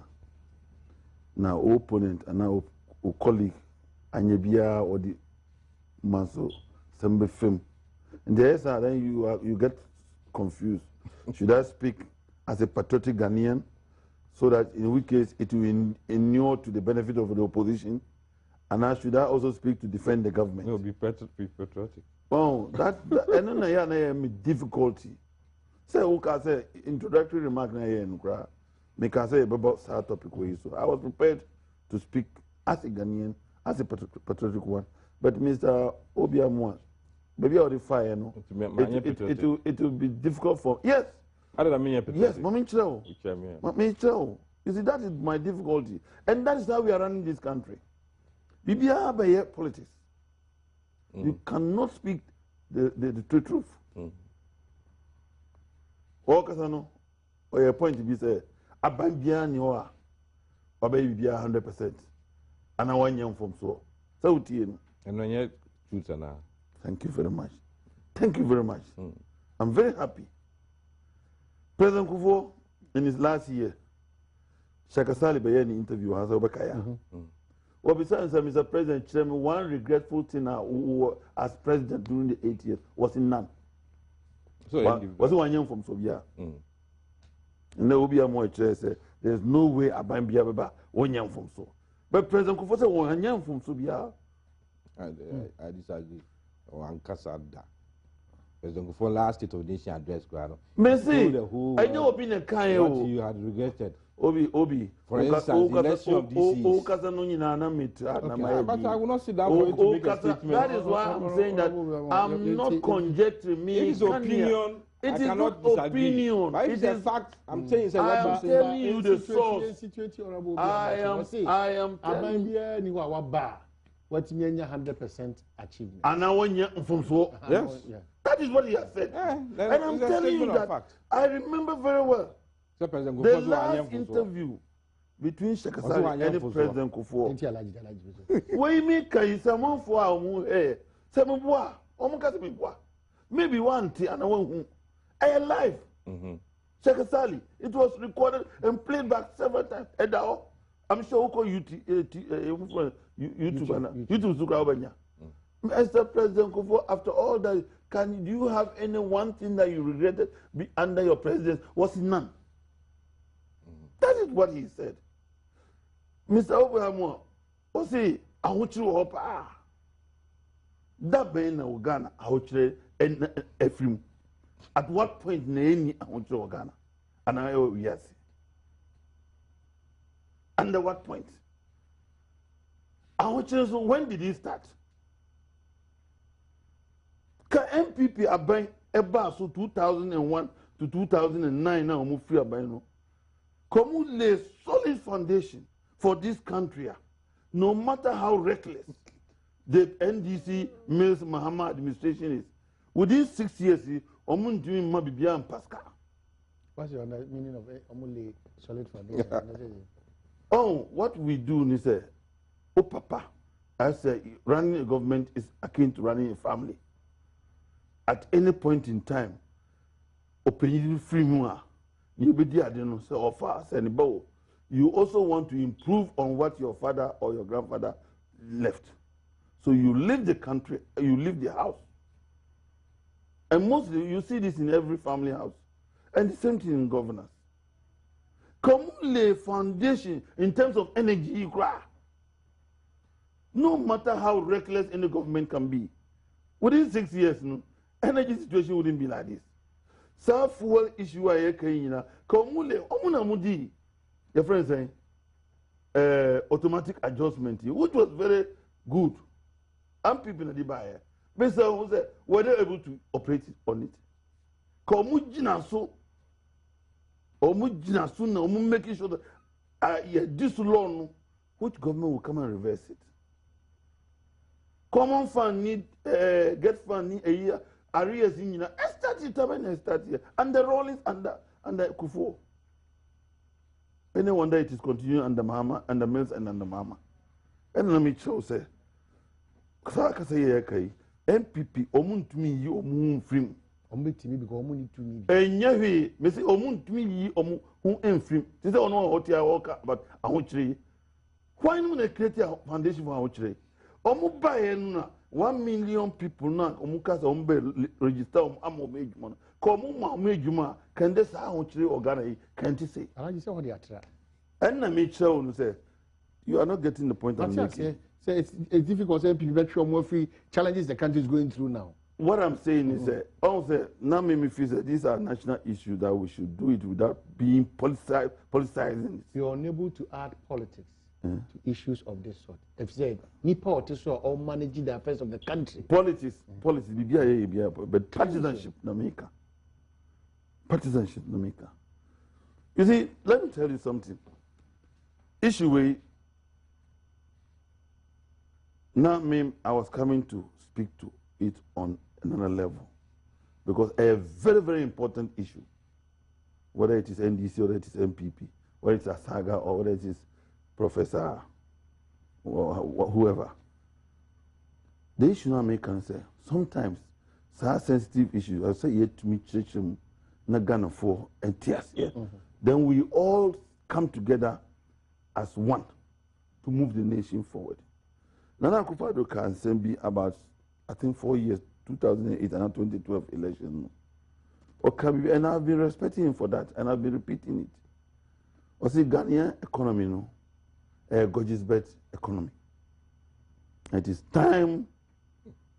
Na opponent and na colleague anye bia or the manso sembe film. And there's then you get confused. Should I speak as a patriotic Ghanaian so that in which case it will inure to the benefit of the opposition? And should I also speak to defend the government? No, be patriotic. Oh, that and then I have difficulty. Say, okay, say introductory remark na here nukra. Make I say about that topic way. So I was prepared to speak as a Ghanaian, as a patriotic one. But Mr. Obiamwa, maybe I'll fire, you know. It will be difficult for yes. How did I mean yes, Maminchao. You see, that is my difficulty, and that is how we are running this country. BBR by politics. You cannot speak the truth. or your point to be say abambia ni o a baby be 100% and I want you from so utie and when you truth na. Thank you very much. Thank you very much. I'm very happy. President Kufuor in his last year Shakasali be any interview has obakaya. Well, besides, Mr. President, one regretful thing as president during the 8 years was in none. So, was one young from Sobia. And there will be a more say there's no way Abang Biaba one young from so. But President Kufuor said one young from Sobia. I disagree. Or Ankasada. President Kufuor last state of nation address, Grano. Messi, I know opinion kind what you had regretted. Obi. For instance, the election of this is. But I will not sit down for you to make a statement. That is why I'm saying that I'm not conjecturing. It is opinion. It is not opinion. It is a fact. I'm saying it's a I am telling you the source. I am telling you. What's 100% achievement? And I want you from so. Yes. That is what he has said. And I'm telling you that I remember very well. The last interview between Shakasari and President Kufuor. Why me can someone for our hair? Maybe one tea and I won't. I am live. Shakasari. It was recorded and played back several times. I'm sure we'll YouTube Zukrabanya. Mr. President Kufuor, after all that, do you have any one thing that you regretted under your presidency? Was none. That is what he said. Mr. Obraham, was he? I want you up. That being in Ghana, I want you to at what point I want you to Ghana? And I will yes. Under what point? I want you to when did he start? Can MPP abang eba so 2001 to 2009 now move free abang no. Come lay solid foundation for this country. No matter how reckless the NDC Mills Mahama administration is, within 6 years, omun doing Mabibia and Pascal. What's your meaning of lay solid foundation? Oh, what we do is oh papa, I say running a government is akin to running a family. At any point in time, opinion free more. You also want to improve on what your father or your grandfather left. So you leave the country, you leave the house. And mostly you see this in every family house. And the same thing in governance. Come lay foundation in terms of energy you cry. No matter how reckless any government can be, within 6 years, energy situation wouldn't be like this. Some fuel issue I hear Komule, Omunamudi, your friend saying, automatic adjustment, which was very good. And people in the buyer, but some say, were they able to operate on it? Komujina so, Omujina soon, making sure that this loan, which government will come and reverse it? Common fund need, get fund need a year. Areas in start here, and the role is under Kufuor. Any wonder it is continuing under Mahama, under Mills, and under Mahama. And let me show say, Kaka say MPP omun to me you omun film. Omun to me because omun need to me. Enyawe, me say omun to me you omun who film. This is one what you work but ahochire. Why not create a foundation for ahochire? Omu buy na 1 million people now omukasa ombe register amomejuma komu mamejuma can this ahochire organize can't you say I just say what they are try and na me tell you say you are not getting the point I'm making. Say it's difficult saying people show more free challenges the country is going through now. What I'm saying is that also now me feel that these are national issues that we should do it without being politicizing it. You are unable to add politics to issues of this sort. If say Nipa or managing the affairs of the country. Politics, but partisanship no maker. Partisanship no maker. You see, let me tell you something. Issue way now I was coming to speak to it on another level because a very, very important issue. whether it is NDC or whether it is MPP, whether it's a saga or whether it is Professor or whoever. The issue now make answer. Sometimes, so sensitive issues, I say yet to me, church, not gonna for and tears. Then we all come together as one to move the nation forward. Nana Akufo-Addo can be about, I think, 4 years, 2008 and 2012 election. And I've been respecting him for that, and I've been repeating it. I see Ghanaian economy, no, a gorgeous bet economy. It is time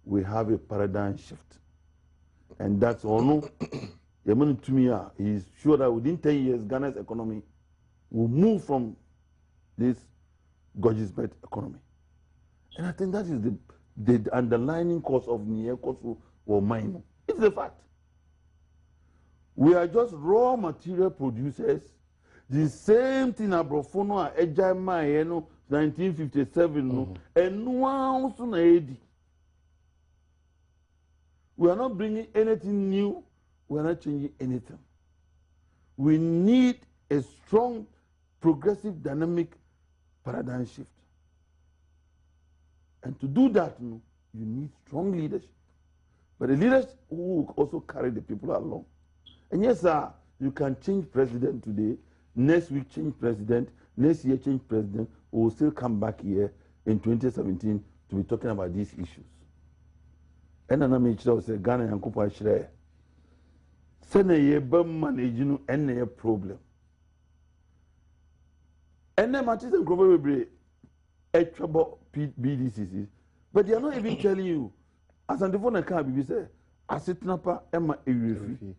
we have a paradigm shift, and that's all. No, Yemeni Tumia is sure that within 10 years, Ghana's economy will move from this gorgeous bet economy, and I think that is the underlying cause of near Kosu or mine. It's the fact. We are just raw material producers. The same thing Abrofono Ejai Maeno 1957 and no one also edi. We are not bringing anything new. We are not changing anything. We need a strong, progressive, dynamic paradigm shift. And to do that, you need strong leadership. But the leaders who will also carry the people along. And yes, sir, you can change president today, next week change president, next year change president. We will still come back here in 2017 to be talking about these issues. And then I'm going say Ghana and Kupa Shre. Send a bum managing any problem. And then Mattis and Grover will be a trouble BDCC. But they are not even telling you, as on the phone, I can't be say, as it napa Emma Ewifi.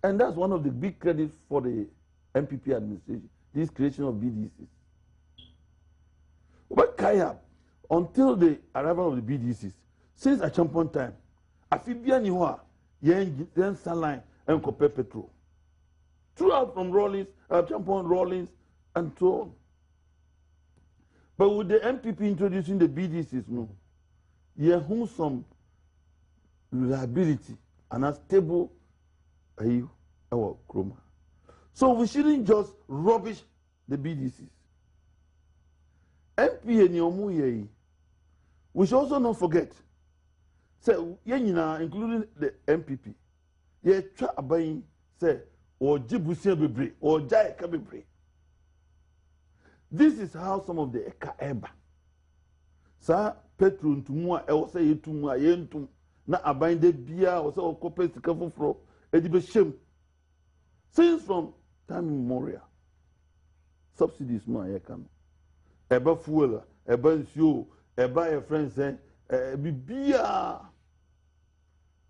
And that's one of the big credits for the MPP administration, this creation of BDCs. But Kaya, until the arrival of the BDCs, since a champion time, Afibia Niwa, Yen Saline, and Copper Petrol. Throughout from Rawlings, champion Rawlings, and so on. But with the MPP introducing the BDCs, you have some reliability and a stable our chroma. So we shouldn't just rubbish the BDCs. MP and Yomu, we should also not forget. So, including the MPP, ye try buying, say, or Jibusia Bebre, or Jaika Bebre. This is how some of the Eka Eba. Sa Petrun to Mua, I will say to Mua Yentum, na abain de Bia, or so corporate to cover for Edibeshem. Since from time immemorial, subsidies more Yekan. Eba fuel, Eba show, Eba a friend say, Bibia.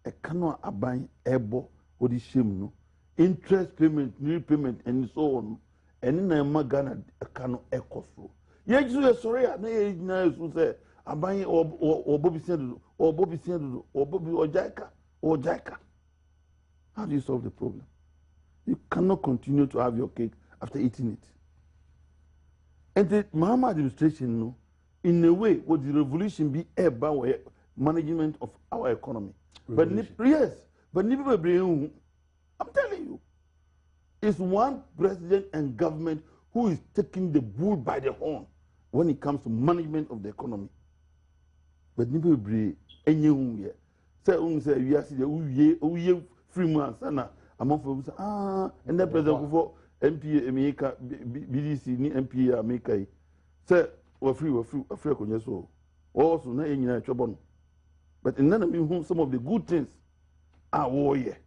A canoe abain ebo or the shame no interest payment, new payment, and so on. And in a magana a canoe echo so. Yet you are sorry, I know who say abain or Bobby Sandro or Bobby Sandro or Bobby or Jaika. How do you solve the problem? You cannot continue to have your cake after eating it. And the Mahama administration, no, in a way, would the revolution be about management of our economy? Revolution. But yes, but I'm telling you, it's one president and government who is taking the bull by the horn when it comes to management of the economy. But Nibble any year. Say, we are the free man, sana. Among for and then President for MP America, BDC, ni MP America. Say, we're free, so. Also, not any trouble. But in none of you, some of the good things are warrior.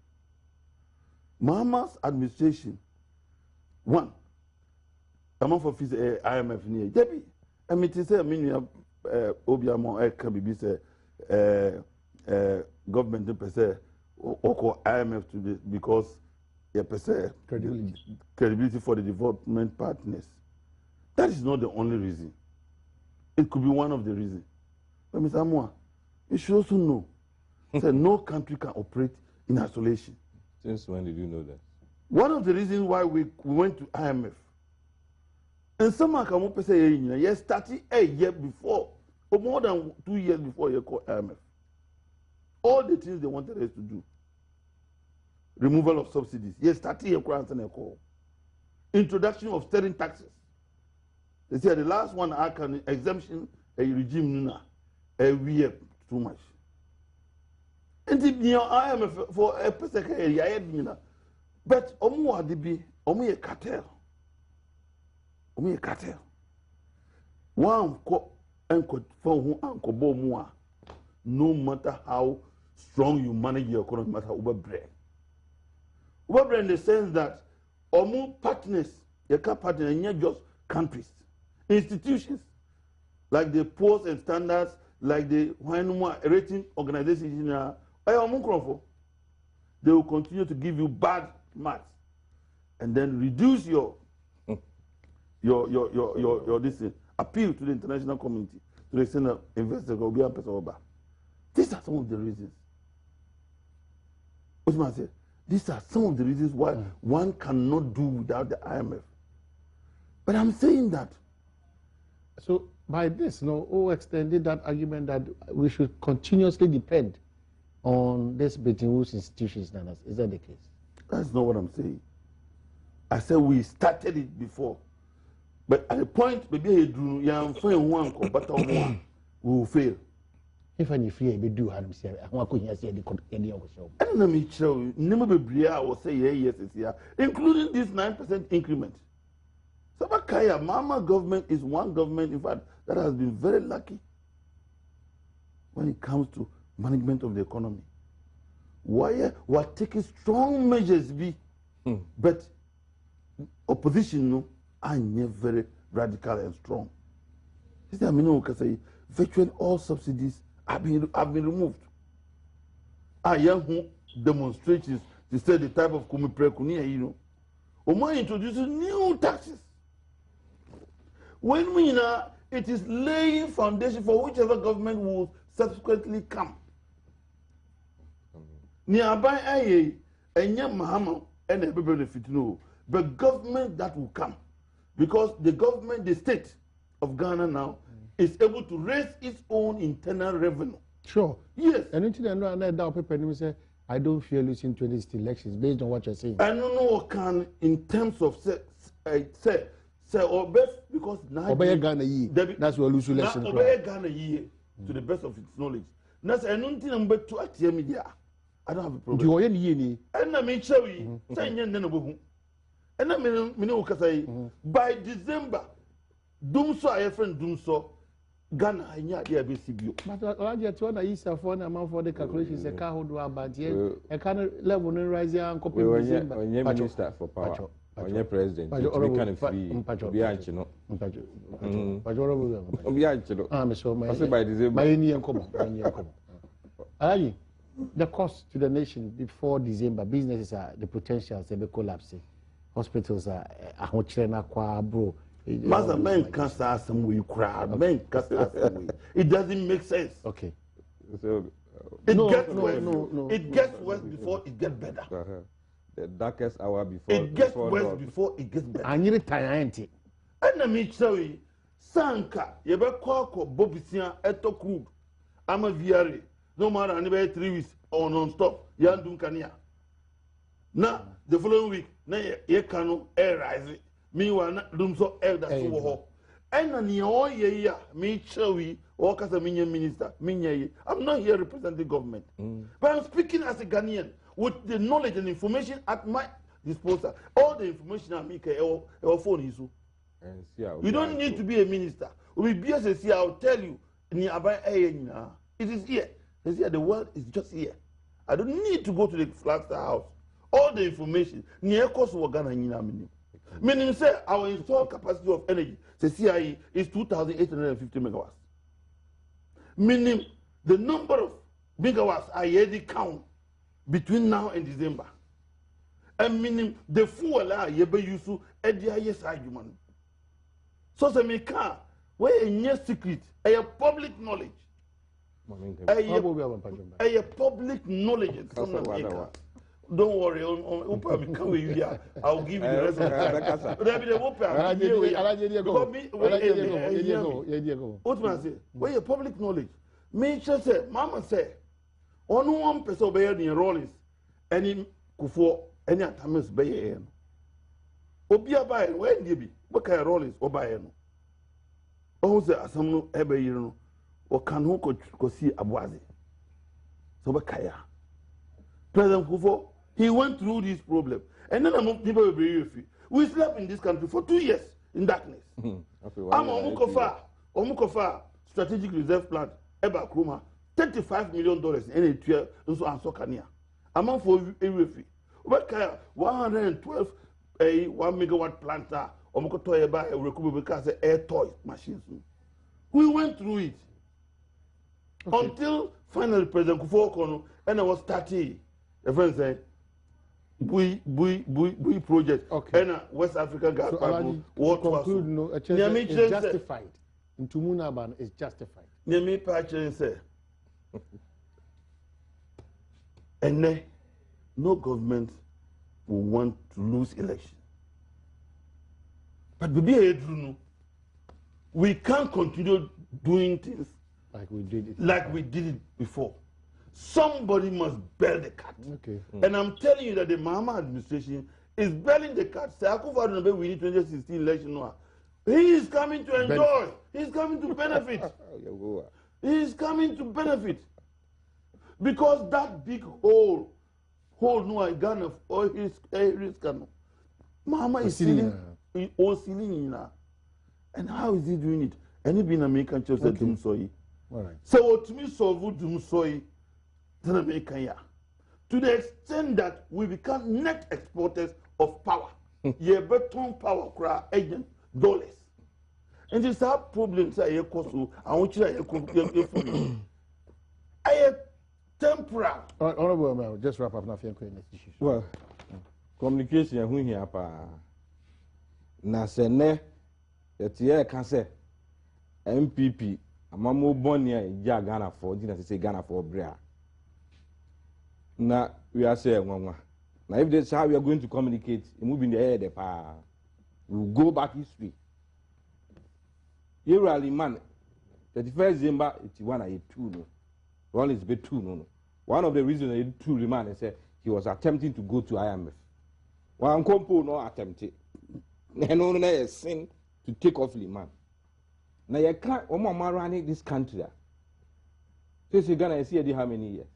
Mahama's administration, one, among for IMF near Debbie. I mean, to say, I mean, Obiamo, can be government per se, or IMF to this because per se credibility for the development partners. That is not the only reason. It could be one of the reasons. But Mr. Amwa, you should also know that no country can operate in isolation. Since when did you know that? One of the reasons why we went to IMF, and some can say, yes, 38 years before, or more than 2 years before you call IMF. All the things they wanted us to do. removal of subsidies. Yes, 30 year grants and a call. Introduction of sterling taxes. They say the last one I can exemption a regime a year too much. And if you IMF for a person area, but omu adibi omu ye cartel. Omu ye cartel. One ko enko for who anko bo mua. No matter how strong you manage your economy, matter overbrain. Overbrain in the sense that omu partners, you can't partner in just countries, institutions like the Poor's and Standards, like the rating organization. They will continue to give you bad marks and then reduce your this thing, appeal to the international community, to the extent that investors will be a person over. These are some of the reasons. Osman said, these are some of the reasons why one cannot do without the IMF. But I'm saying that. So by this, who extended that argument that we should continuously depend on this Bretton Woods institutions. Is that the case? That's not what I'm saying. I said we started it before. But at the point, maybe we will fail. If any fear be do have say I want to say the show. And let me show you, never be I will say yes, including this 9% increment. Sabakaya, Mama government is one government, in fact, that has been very lucky when it comes to management of the economy. Why we're taking strong measures, but opposition are never very radical and strong. This is, I mean, say virtually all subsidies have been removed. I young demonstrations to say the type of kumiprekuni, Oman introduces new taxes. When we know it is laying foundation for whichever government will subsequently come. Nearby aye, and young Mahama and every benefit no, but government that will come, because the government, the state of Ghana now is able to raise its own internal revenue. Sure. Yes. And until I know people say I don't fear losing 20 elections based on what you're saying. I don't know what can in terms of say or best because now Obey Ghana ye. That's what lose election. Now Obey Ghana ye to the best of its knowledge. That's I don't think I'm better to at media. I don't have a problem. Do you any? And I mean Cherry, saying no. And I mean by December, doom so I friend doom so Ghana I nya dey be CBO. But I just want to use a phone amount for the calculations a car hold about here. I can level no rise and copy December. When you minister for power. When you're president, you kind of free. Bianchi, no. I'm so by December. The cost to the nation before December, businesses are the potentials they be collapsing. Hospitals are bro. Master men can't start some way crowd. Men can't start some way. It doesn't make sense. Okay. So it gets worse. It gets worse before it gets better. The darkest hour before it gets worse before it gets better. I need a time. And I mean, sorry, Sanka, you better call Bobisian eto crude. I'm a VRA. No matter anywhere 3 weeks or non-stop. Yan Dunkania. Now, the following week, na ye cano air rising. Meanwhile, not doom so air that's over. And an ye me chowy, or as a minion minister, I'm not here representing government. But I'm speaking as a Ghanaian. With the knowledge and information at my disposal, all the information I make our phone is. You don't need to be a minister. We be as a I'll tell you. It is here. It's here. The world is just here. I don't need to go to the Flagstaff house. All the information. Meaning, say our installed capacity of energy, the CIE, is 2,850 megawatts. Meaning, the number of megawatts I already count between now and December. And meaning the fuel you be used to yes argument. So the maker where a secret, a public knowledge. A public knowledge. Don't worry, I'll give you the rest of the time. Where public knowledge. Me just say, Mama say, only one person obey the Rollins, and Kufo any atamis bay Obia by when you be what kind of role is Obayeno? Oh, the Asamu Ebayino or can who could see Abwazi. So Bakaya. President Kufo, he went through this problem. And then among people will be with you. We slept in this country for 2 years in darkness. I'm Omukofa strategic reserve plant, Eba Kruma, $35 million in any year, also and Sokania. Among for a refi. Bakaya 112 a 1 megawatt plant, Omukoto Eba, a recoverable because air toy machines. We went through it until finally President Kufo Kono and I was 30. A friend said, we project and West African gas pipeline. What conclude no is justified. Into Munaban is justified. Nyami Pachen said, and no government will want to lose election. But we can't continue doing things like we did it before. Somebody must bail the cat. Okay. And I'm telling you that the Mahama administration is bailing the cat. We need 2016 election. He is coming to enjoy. He is coming to benefit. He is coming to benefit. Because that big hole no a gun of oil risk. Mahama is ceiling. And how is he doing it? Any being American church said Dum Soy. So to me, so Dum Soy. To the extent that we become net exporters of power, ye beton power cry agent dollars, and it's our problems. I want you to temporal. Honorable, just wrap up nothing. Well, communication who here pa na sene etie ka se MPP amamo bonia ja Ghana for dina say Ghana for brea. Na we are saying now if that's how we are going to communicate, moving the air, we will go back history. Usually, man, 31st December 81 and 2 no. One is be 2 no. One of the reasons I 2 remand is he was attempting to go to IMF. One compo no attempted. No sin to take off the man. Now you can't running this country. So you Ghana see how many years?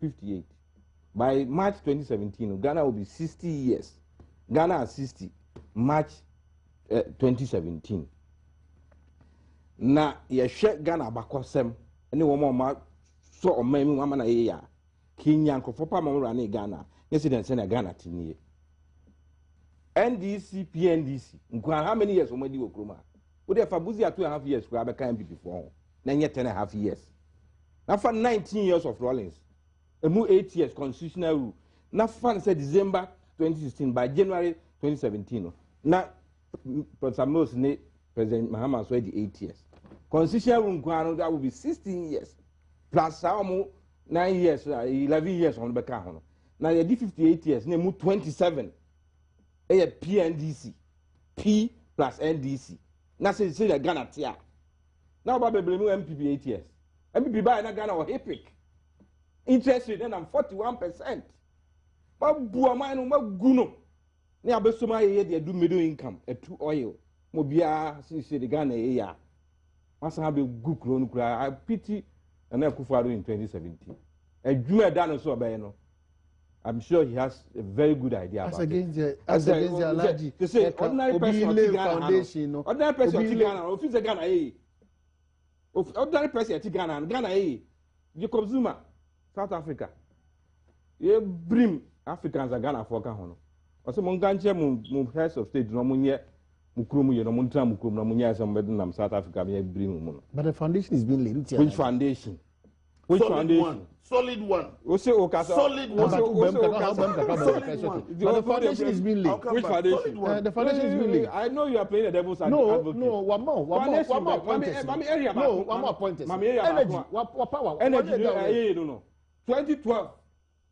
58. By March 2017, Ghana will be 60 years. Ghana is 60. March 2017. Na ye share Ghana bakosem. Any woman ma so o memi mama na ye ya. Kenya nkofo pa mama rane Ghana. Yes den say na Ghana tinye. NDC, PNDC. Nkwa how many years omadi wo kroma? Wo dey fabuzi 2.5 years kura be kan MPP for. Na nye 10.5 years. Na for 19 years of Rawlings. 8 years constitutional rule. Now, said December 2016 by January 2017. Now, President Mahama was already 8 years. Constitutional rule that will be 16 years plus 9 years, 11 years on the back. Now, you did 58 years. Now, 27. PNDC, P plus NDC. Now, say the Ghana tia. Now, Baby MPP 8 years. MPP by Ghana or epic. Interest rate then 41%. But Buama no guno. Ne abesoma ye de do middle income a 2 oil. Mo bia see the Ghana ya. Masa have a good crown cry. I pity and Akufo-Addo in 2017. A Juma dano so obey no. I'm sure he has a very good idea about it. As against the allergy. To say ordinary person foundation. Ordinary person Ghana. Office Ghana ordinary person Ghana Jacob Zuma. South Africa. You bring Africans and Ghana for Kahono. Also, Monganche, heads of state, no munye, Mukrumu, no muntra, Mukrum, no munya, some bedroom, South Africa, bring. But the foundation is being laid. Which foundation? Which foundation? Solid one. Solid one. But the foundation is being laid. Which foundation? The foundation is being laid. I know you are playing the devil's advocate. No, one more pointers. No, one more pointers. Energy, what power? Energy, no. 2012,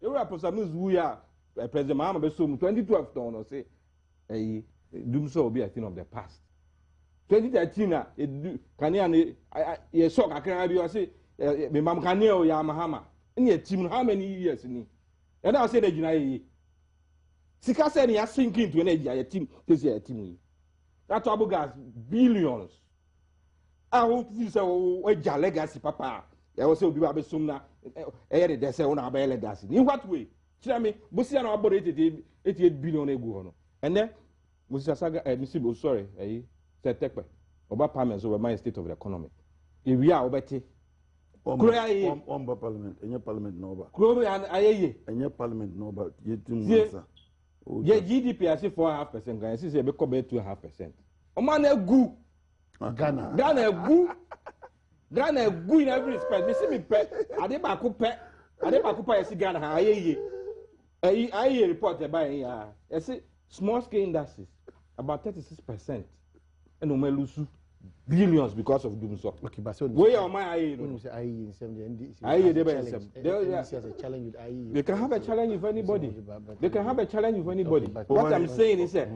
you were Samus Wuya, President Mahama Besum, 2012, don't say, doom so be a thing of the past. 2013, I saw I can say, Mam Kaneo Yamahama, in your team, how many years in it? And I said, Sika said he has sinking to energy team this year team. That trouble gas billions. I hope this is a legacy, papa. There was a be soon now. They say on our legacy. In what way? Tell me, Bussian about 88 billion ego. And then, Mr. Saga, Mr. Sorry, said Tekpe, about payments over my state of the economy. If we are obeti, on parliament, and your parliament no about. Crowe and I, and your parliament no about. You yeah, GDP I say 4.5%, and since you become 2.5%. Oman a goo. Ghana goo in every respect. Me see me pet. Adebaku pet. See Ghana. I report about here. I see small scale industries about 36%, and we lose billions because of doing so. Okay, but so where am I? They can have a challenge with anybody. They can have a challenge with anybody. What I'm saying is that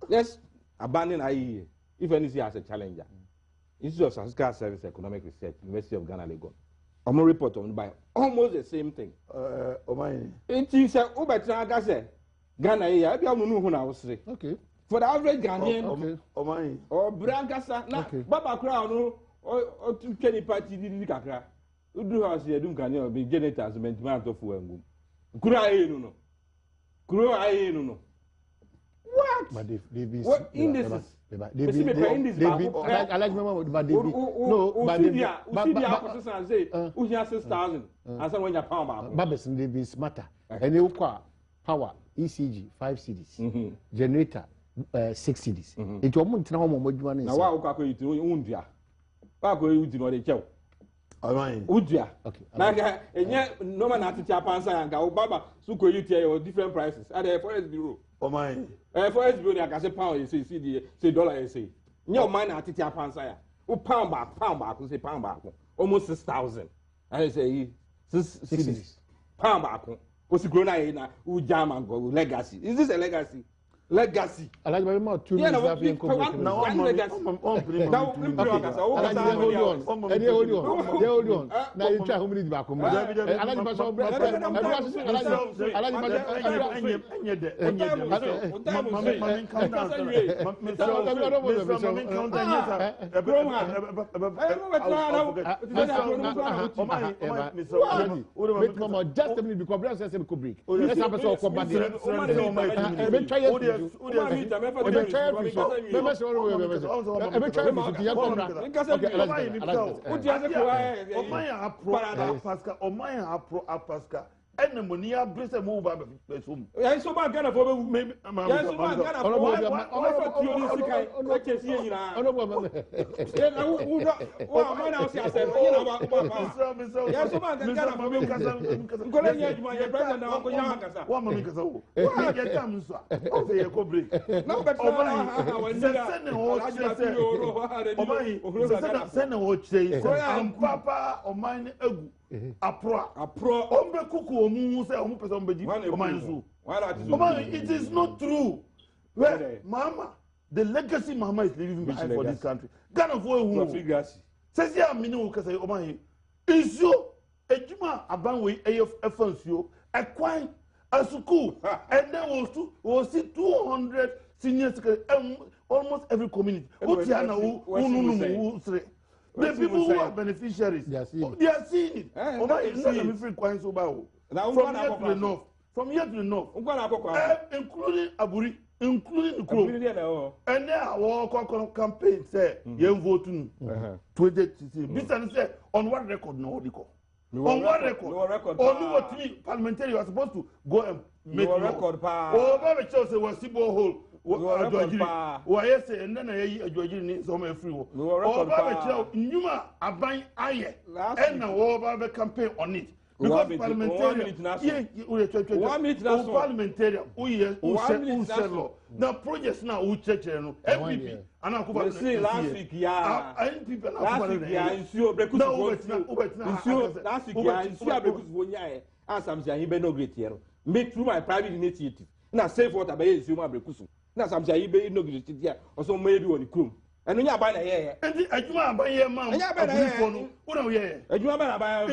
let's abandon IE if anything as a challenger. Institute of Statistical Service Economic Research, University of Ghana, Lagos. I'm going to report on by almost the same thing. It is a Ghana, I say. Okay. For the average Ghanaian, or Brancasa, Baba Crown, or to Kenny Party, Kakra, who do us here, do Ghana, be janitors, maintenance of Wangum. Kura, what? But they be what indices? I like remember, but they be no, but they say, who has 6,000, and someone your pound. Babes, they be smarter. And they will power, ECG, 5 CDs, generator, 6 CDs. It's almost now more than now. Why are you doing Undia? Why are you doing the job? Udia. Okay. Now, and yet, no man at the Japan and go, Baba, so could you tell your different prices at the Forest Bureau? Oh, my. Forest Bureau, I can say pound, you say dollar, you say. No man at the Japan sire. Oh, pound back, you say pound back. Almost 6,000. I say 6 CDs. Pound back. What's the grown eye? Who jam and go legacy? Is this a legacy? Legacy. I like very much 2 minutes. Now, legacy. Now, hold on. Now you try how many back. Just a minute because Brian says it could break. Let's have a sort of combat. And money are blessed move by the home. I saw my Ghana for maybe. It is not true. Well, Mama, the legacy Mama is leaving behind for this country. Ghana for who? Says ya minu ka say Oman. Is you ejuma abanwe AFNs you acquire a school and then we'll see 200 senior secretary almost every community. The people who are beneficiaries, they are seeing it. From here to the north, including Aburi, including the Kro. And now our campaign said, you vote 2016. This say on what record? No, on what record? On what parliamentary was supposed to go and make a record. Oh, Baba Chelsea was Sibo Hole. Why say and then I Georgie some free. Oh, Baba Chelsea, Numa, Abang Aye, and now Baba campaign on it. Because parliamentarian, parliamentarian, now projects now who church MVP, and I say last week, make through my private initiative. Now save what I pay is my breakfast. Now some say you no good here, or so maybe on the crew. And you buy a and I do not buy a man. I do not buy a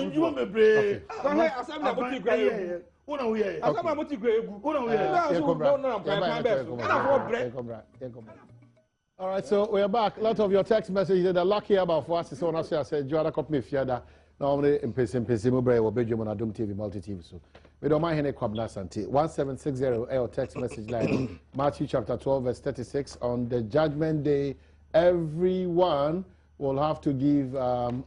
Una we here. Asama mo ti go egu. Una we here. All right, so we're back. A lot of your text messages that are lucky about for us. So I said, Joanna Copy Fiada. Normally, in Pessim Mobile or Belgium on Adom TV, multi TV. So we don't mind any Kwabna Santi. 1760 or text message line. Matthew chapter 12, verse 36. On the judgment day, everyone will have to give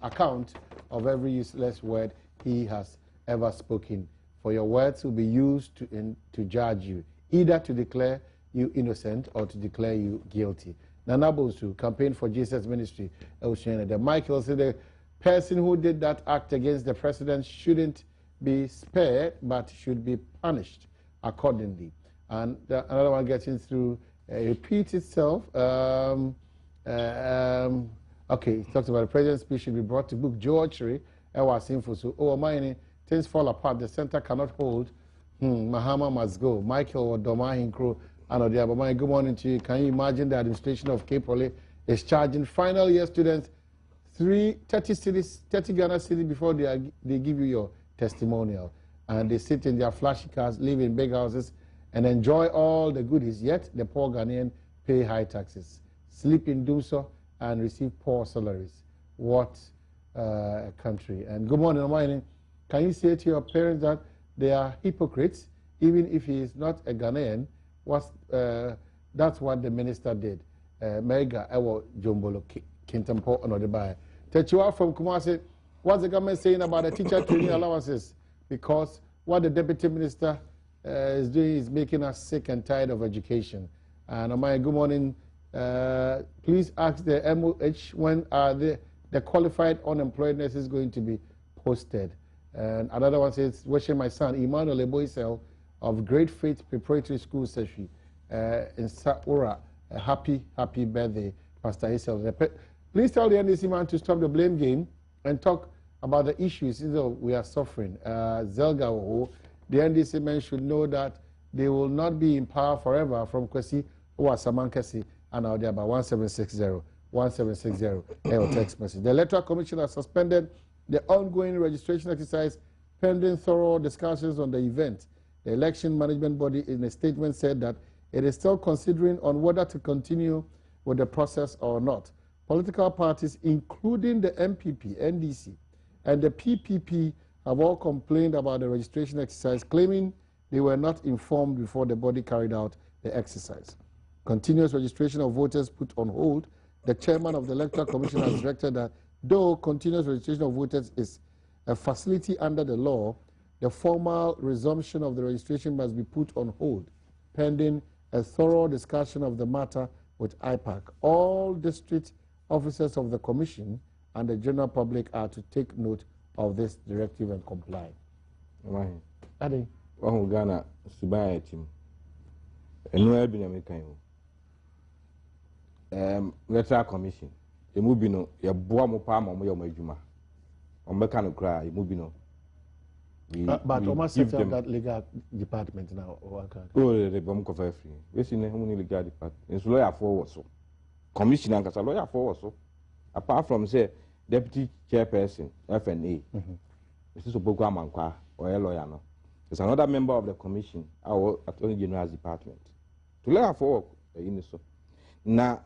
account of every useless word he has ever spoken. For your words will be used to judge you, either to declare you innocent or to declare you guilty. Nana Bosu, Campaign for Jesus Ministry. The Michael said the person who did that act against the president shouldn't be spared, but should be punished accordingly. And another one getting through, repeats itself. Okay, it talks about the president's speech should be brought to book. George was info. So, mine, things fall apart. The center cannot hold. Mahama must go. Michael or Doma Hinkro. And the other. Good morning to you. Can you imagine the administration of Cape Ole is charging final year students 30 Ghana cedis before they give you your testimonial, and they sit in their flashy cars, live in big houses, and enjoy all the goodies. Yet the poor Ghanaian pay high taxes, sleep in Dumso, and receive poor salaries. What a country! And good morning, Omani. Can you say to your parents that they are hypocrites, even if he is not a Ghanaian? That's what the minister did. Mega Ewo Jombolo Kintampo Onodibai. Techiwa from Kumasi, what's the government saying about the teacher training allowances? Because what the deputy minister is doing is making us sick and tired of education. And Omai, good morning. Please ask the MOH when the qualified unemployed nurses going to be posted. And another one says, wishing my son, Emmanuel of Great Faith Preparatory School Session in Saura, happy birthday, Pastor Isel. Please tell the NDC man to stop the blame game and talk about the issues we are suffering. Zelga, the NDC men should know that they will not be in power forever from Kwesi or Samankesi and out there by 1760 text message. The Electoral Commission has suspended the ongoing registration exercise pending thorough discussions on the event. The election management body in a statement said that it is still considering on whether to continue with the process or not. Political parties, including the MPP, NDC, and the PPP have all complained about the registration exercise, claiming they were not informed before the body carried out the exercise. Continuous registration of voters put on hold. The chairman of the Electoral Commission has directed that though continuous registration of voters is a facility under the law, the formal resumption of the registration must be put on hold, pending a thorough discussion of the matter with IPAC. All district officers of the Commission and the general public are to take note of this directive and comply. Adi. Ghana, Subaya team. And where be Electoral Commission. The Mubino, your Boamo Palm or Majuma. On Mecano cry, Mubino. But almost set up that legal department now. Oh, the bomb cover free. We see no legal department. It's lawyer for so. Commissioner and lawyer for so. Apart from say deputy chairperson FNA. This is a program or a lawyer no. It's another member of the commission, our Attorney General's department. To lawyer for in so. Now,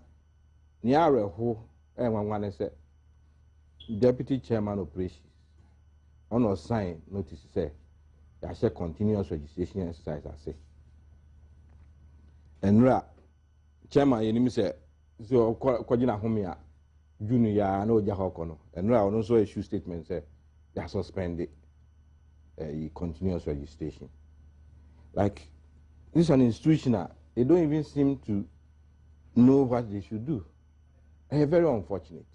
near who one say deputy chairman operations. On or sign notice say I shall continuous registration exercise I say. And chairman you say so Kojina Homia Junior no Jahokono and also issue statement say they are suspended continuous registration. Like this is an institution they don't even seem to know what they should do. Very unfortunate.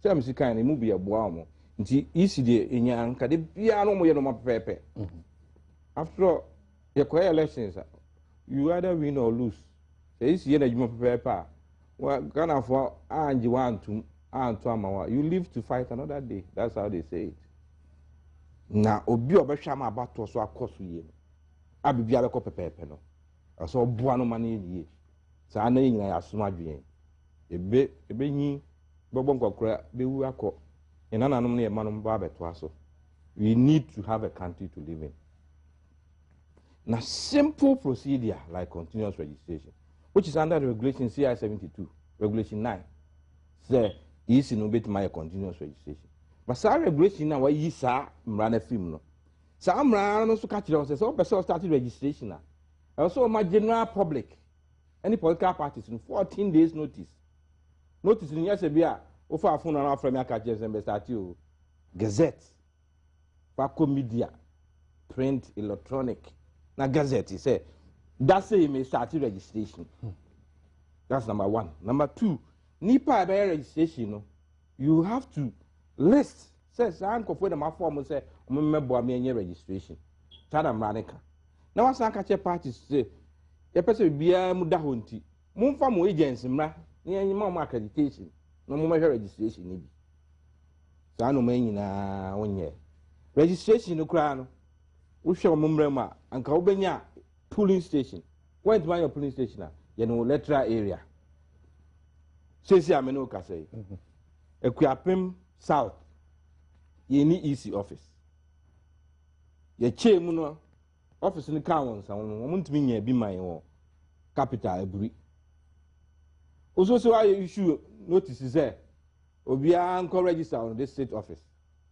So I'm saying kind of movie a boamo. Nti isi de enyan ka de bia no mo ye no mapepe. After all, your elections you either win or lose. Say isi ye na juma pepe wa Ghana for anji wantum anto amawa. You live to fight another day. That's how they say it. Na obi obehwa ma abato so akoso ye. Abibia be ko pepe no. Aso boa no mane ye. Sa na nyina ya soma dwen. Ebe nyi bobon kokora be wu akọ. We need to have a country to live in. Now, simple procedure like continuous registration, which is under the regulation CI 72, regulation 9, say, is in obey my continuous registration. But some regulation now, why you sa mrana film no. Some mrana no so catch it says, oh, person started registration now. Also, my general public, any political parties in 14 days notice. Notice in yes, a offer a phone and from your catches and start you. Gazette, Paco media, print, electronic. Now, Gazette, he said, that's say you may start registration. That's number one. Number two, NIPA by registration, you have to list. Says, I'm going for the form and say, I'm a member of my registration. Tada Manica. Now, I catch a party say, a person be a mudahunti. Moon farm agents, near your mom accreditation. No more registration, maybe. So I know many na 1 year. Registration no crown. We shall Mumbrema and Kaubenya polling station. Went to my polling station, you know, letter area. Says Yamenoka say. Equiapim South. Ye need EC office. Ye chairman office in the counts, and won't mean be my own capital agree. Also, I issue notices there. Obia uncle register on this state office.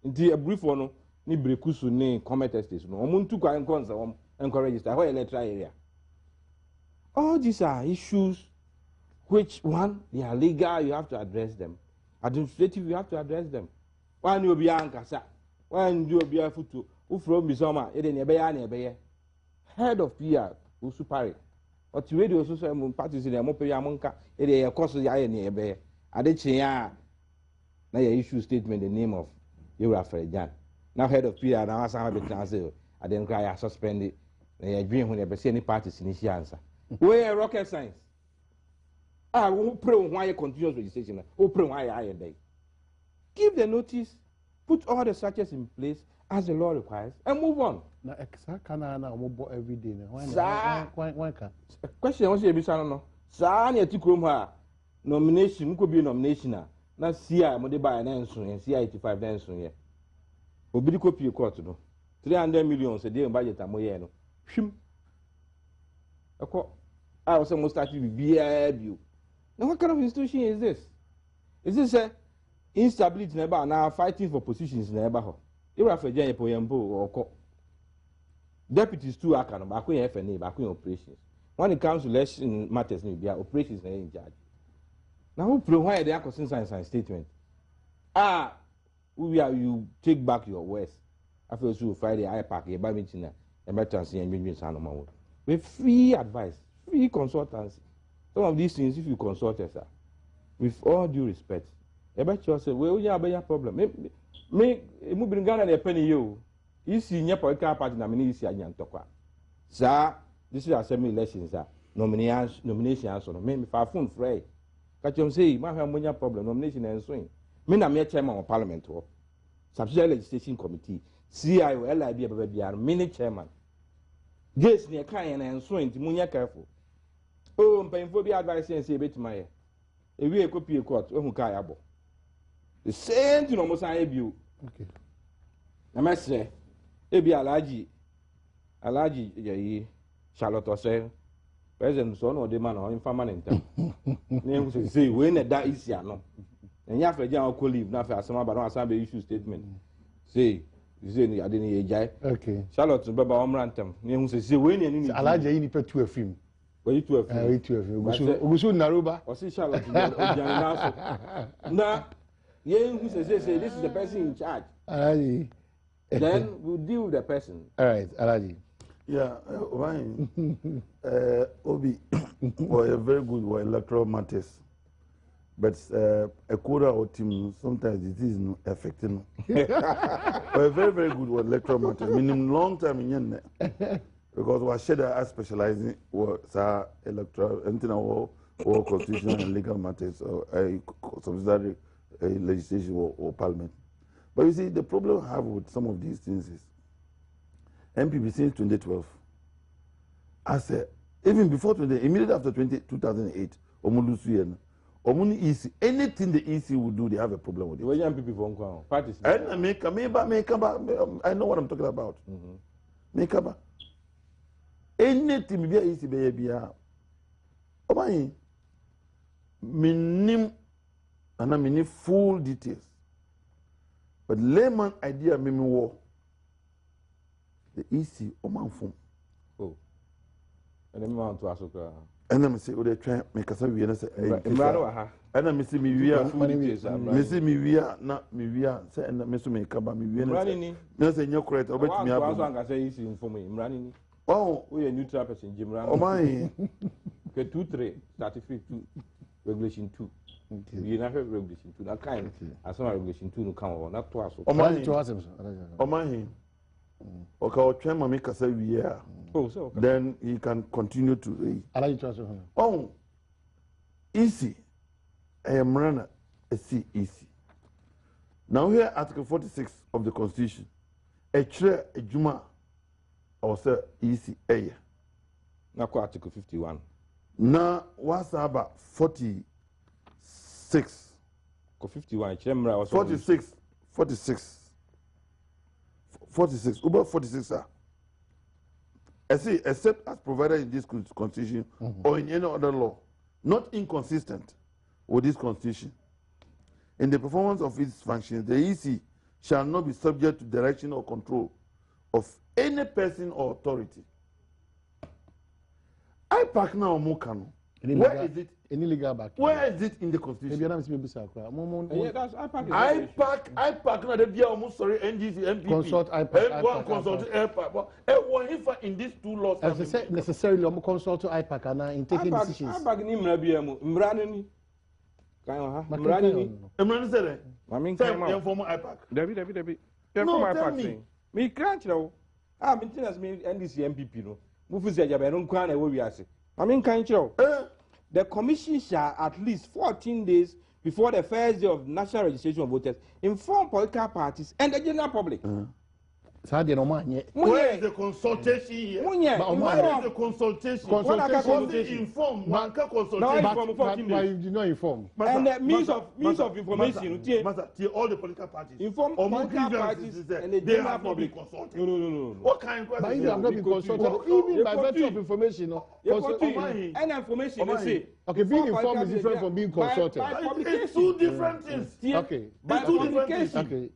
Until a brief one, ni brekusu ni comment station. Omuntu kwa enconsa uncle register. Where letter area. All these are issues which one they are legal, you have to address them. Administrative, you have to address them. One you be ankasa, one you be a futu, who from Bisoma, Eden Ebea, head of PR, who supari. But you radio also parties in the Mopeyamonka, a course of Yayan Adechi. Now you issue statement the name of Jan. Now head of PR, now I have a translate. I then cry, I suspend it. I dream when you see any parties in his answer. Where rocket science? I won't pray why you continuous registration. Who pray why I day. Give the notice, put all the searches in place as the law requires, and move on. Now, exactly, every day. Why can't? Question was here, Bissano. Sir, near to nomination could be nomination. Now, see, I'm going to buy an answer and see 85 answer here. Obidi copy a quarter. 300 million a day budget. I'm going to I was almost starting with BIB. Now, what kind of institution is this? Is this a instability never now fighting for positions never? You have a giant poem or deputies too. I can back in FNA, back in operations. When it comes to election matters, they are operations in charge. Now, who provide the consent and statement? We are you take back your words. After you Friday, I pack a badminton and better see and bring Sanomo. With free advice, free consultancy. Some of these things, if you consult us, with all due respect, I bet you say, well, you have a problem. Me, moving Ghana, a penny you. You see, your political party nomination, and talk. Sir, this is assembly elections, sir. Nomination answer. Maybe for phone free. Catch you say, my have problem, nomination and swing. Me, I'm a chairman of parliament, subsidiary legislation committee, CIO, LIB, mini chairman. Yes, near kind and swing to Munya careful. Oh, painful be advice and say, bit my. A real copy of court, Kayabo. The same thing almost I have you. Okay. I must say, it be Alaji, Charlotte or say, President son or the man or permanent. Name say, when that is ya no. And you have a general colleague, not for some about some issue statement. Say, you say, I didn't jai. Okay. Charlotte, Baba Omrantum. Name say, when you Alaji, you put to a film. Well, you two have Ugusu Naruba. Or see Charlotte. Now, who says, this is the person in charge. Alaji. Then we'll deal with the person. All right, Alaji. Yeah, Ryan. Obi, were very good for electoral matters. But a quarter or team, sometimes it is not affecting. We're very, very good for electoral matters. Meaning long time in Yen. Because we should have specializing in electoral, or constitutional and legal matters, or subsidiary legislation or parliament. But you see, the problem I have with some of these things is MPP since 2012. I said, even before immediately after 2008, anything the EC would do, they have a problem with it. Where MPP from parties? And I know what I'm talking about. anything be easy be bia obayin minim ana mini full details but layman idea me wo the easy omanfo oh and me want to asoka and me say o dey try me kasa wie na say imra wa ha and me say me wia me say me wia na me wia say and me so me kaba me wia na say nya correct obetimi abo wa so anga say easy inform imra ni oh we a neutral person jimra oman ke 23 33 regulation 2 you na regulation 2 na kind as one regulation 2 no kan na to aso oman okay o try mama kasa wia oh so okay. Then he can continue to alaji trust oh easy mrana see easy now here article 46 of the constitution a clear a juma or say easy na ko article 51 na wasaba 46 ko 51 chemra was 46 over 46 sir. I see except as provided in this constitution or in any other law not inconsistent with this constitution in the performance of its functions the EC shall not be subject to direction or control of any person or authority. I park now Mokano. Where is it? Any legal back. Where is it in the constitution? Yeah, that's I park now. The almost sorry NGC MPP. Consult one consult IPAC. In these two laws. Necessarily, I'm consult to IPAC and in taking decisions. IPAC ni mrabiamu mranini. Kayo ha. Mranini said. Mami say former IPAC. David. No, tell me. Me crunch now. Maintenance me NDC MPP no. Mufu se jabe no kwa na we wiase. Mami kan chiro. The commission shall at least 14 days before the first day of national registration of voters inform political parties and the general public. Where is the consultation here? Where is the consultation? Inform. One can consult. But you did not inform. And the means of information. All the political parties. Inform political parties and the general public. No. What kind of but you have not been consulted, even by virtue of information. And information, they say. Okay, being informed is different from being consulted. It's two different things. Okay.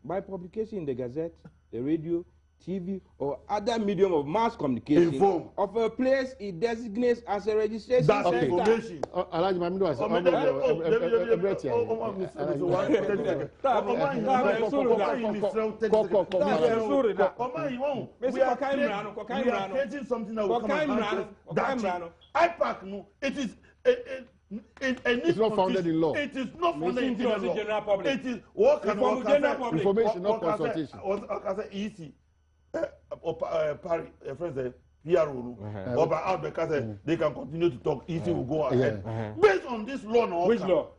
By publication in the Gazette, the radio, TV, or other medium of mass communication of a place it designates as a registration center. That's information. Alhaji Mamidu has we are creating something that will come and IPAC, no, it is it's not founded in law. It is not founded in law. It is what can information, not consultation. Easy. Paris, friends, PRO, or by out because they can continue to talk. Easy will go ahead. Based on this law, no. Which law?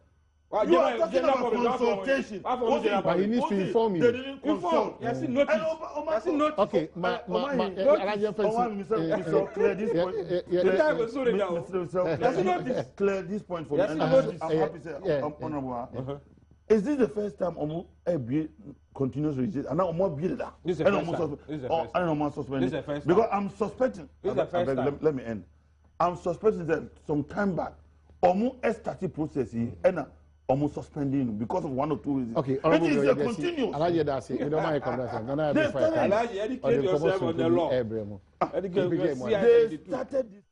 You are talking about consultation. But he needs to inform you. They didn't consult. Yes, notice. Okay, clear this point for me. I'm happy to say, Honorable. Is this the first time continuous registration? And now this is the first time. Because I'm suspecting. This is the first time. Let me end. I'm suspecting that some time back, started processing and almost suspending because of one or two reasons. Okay, it is a continuous. Educate yourself on the law. They started this.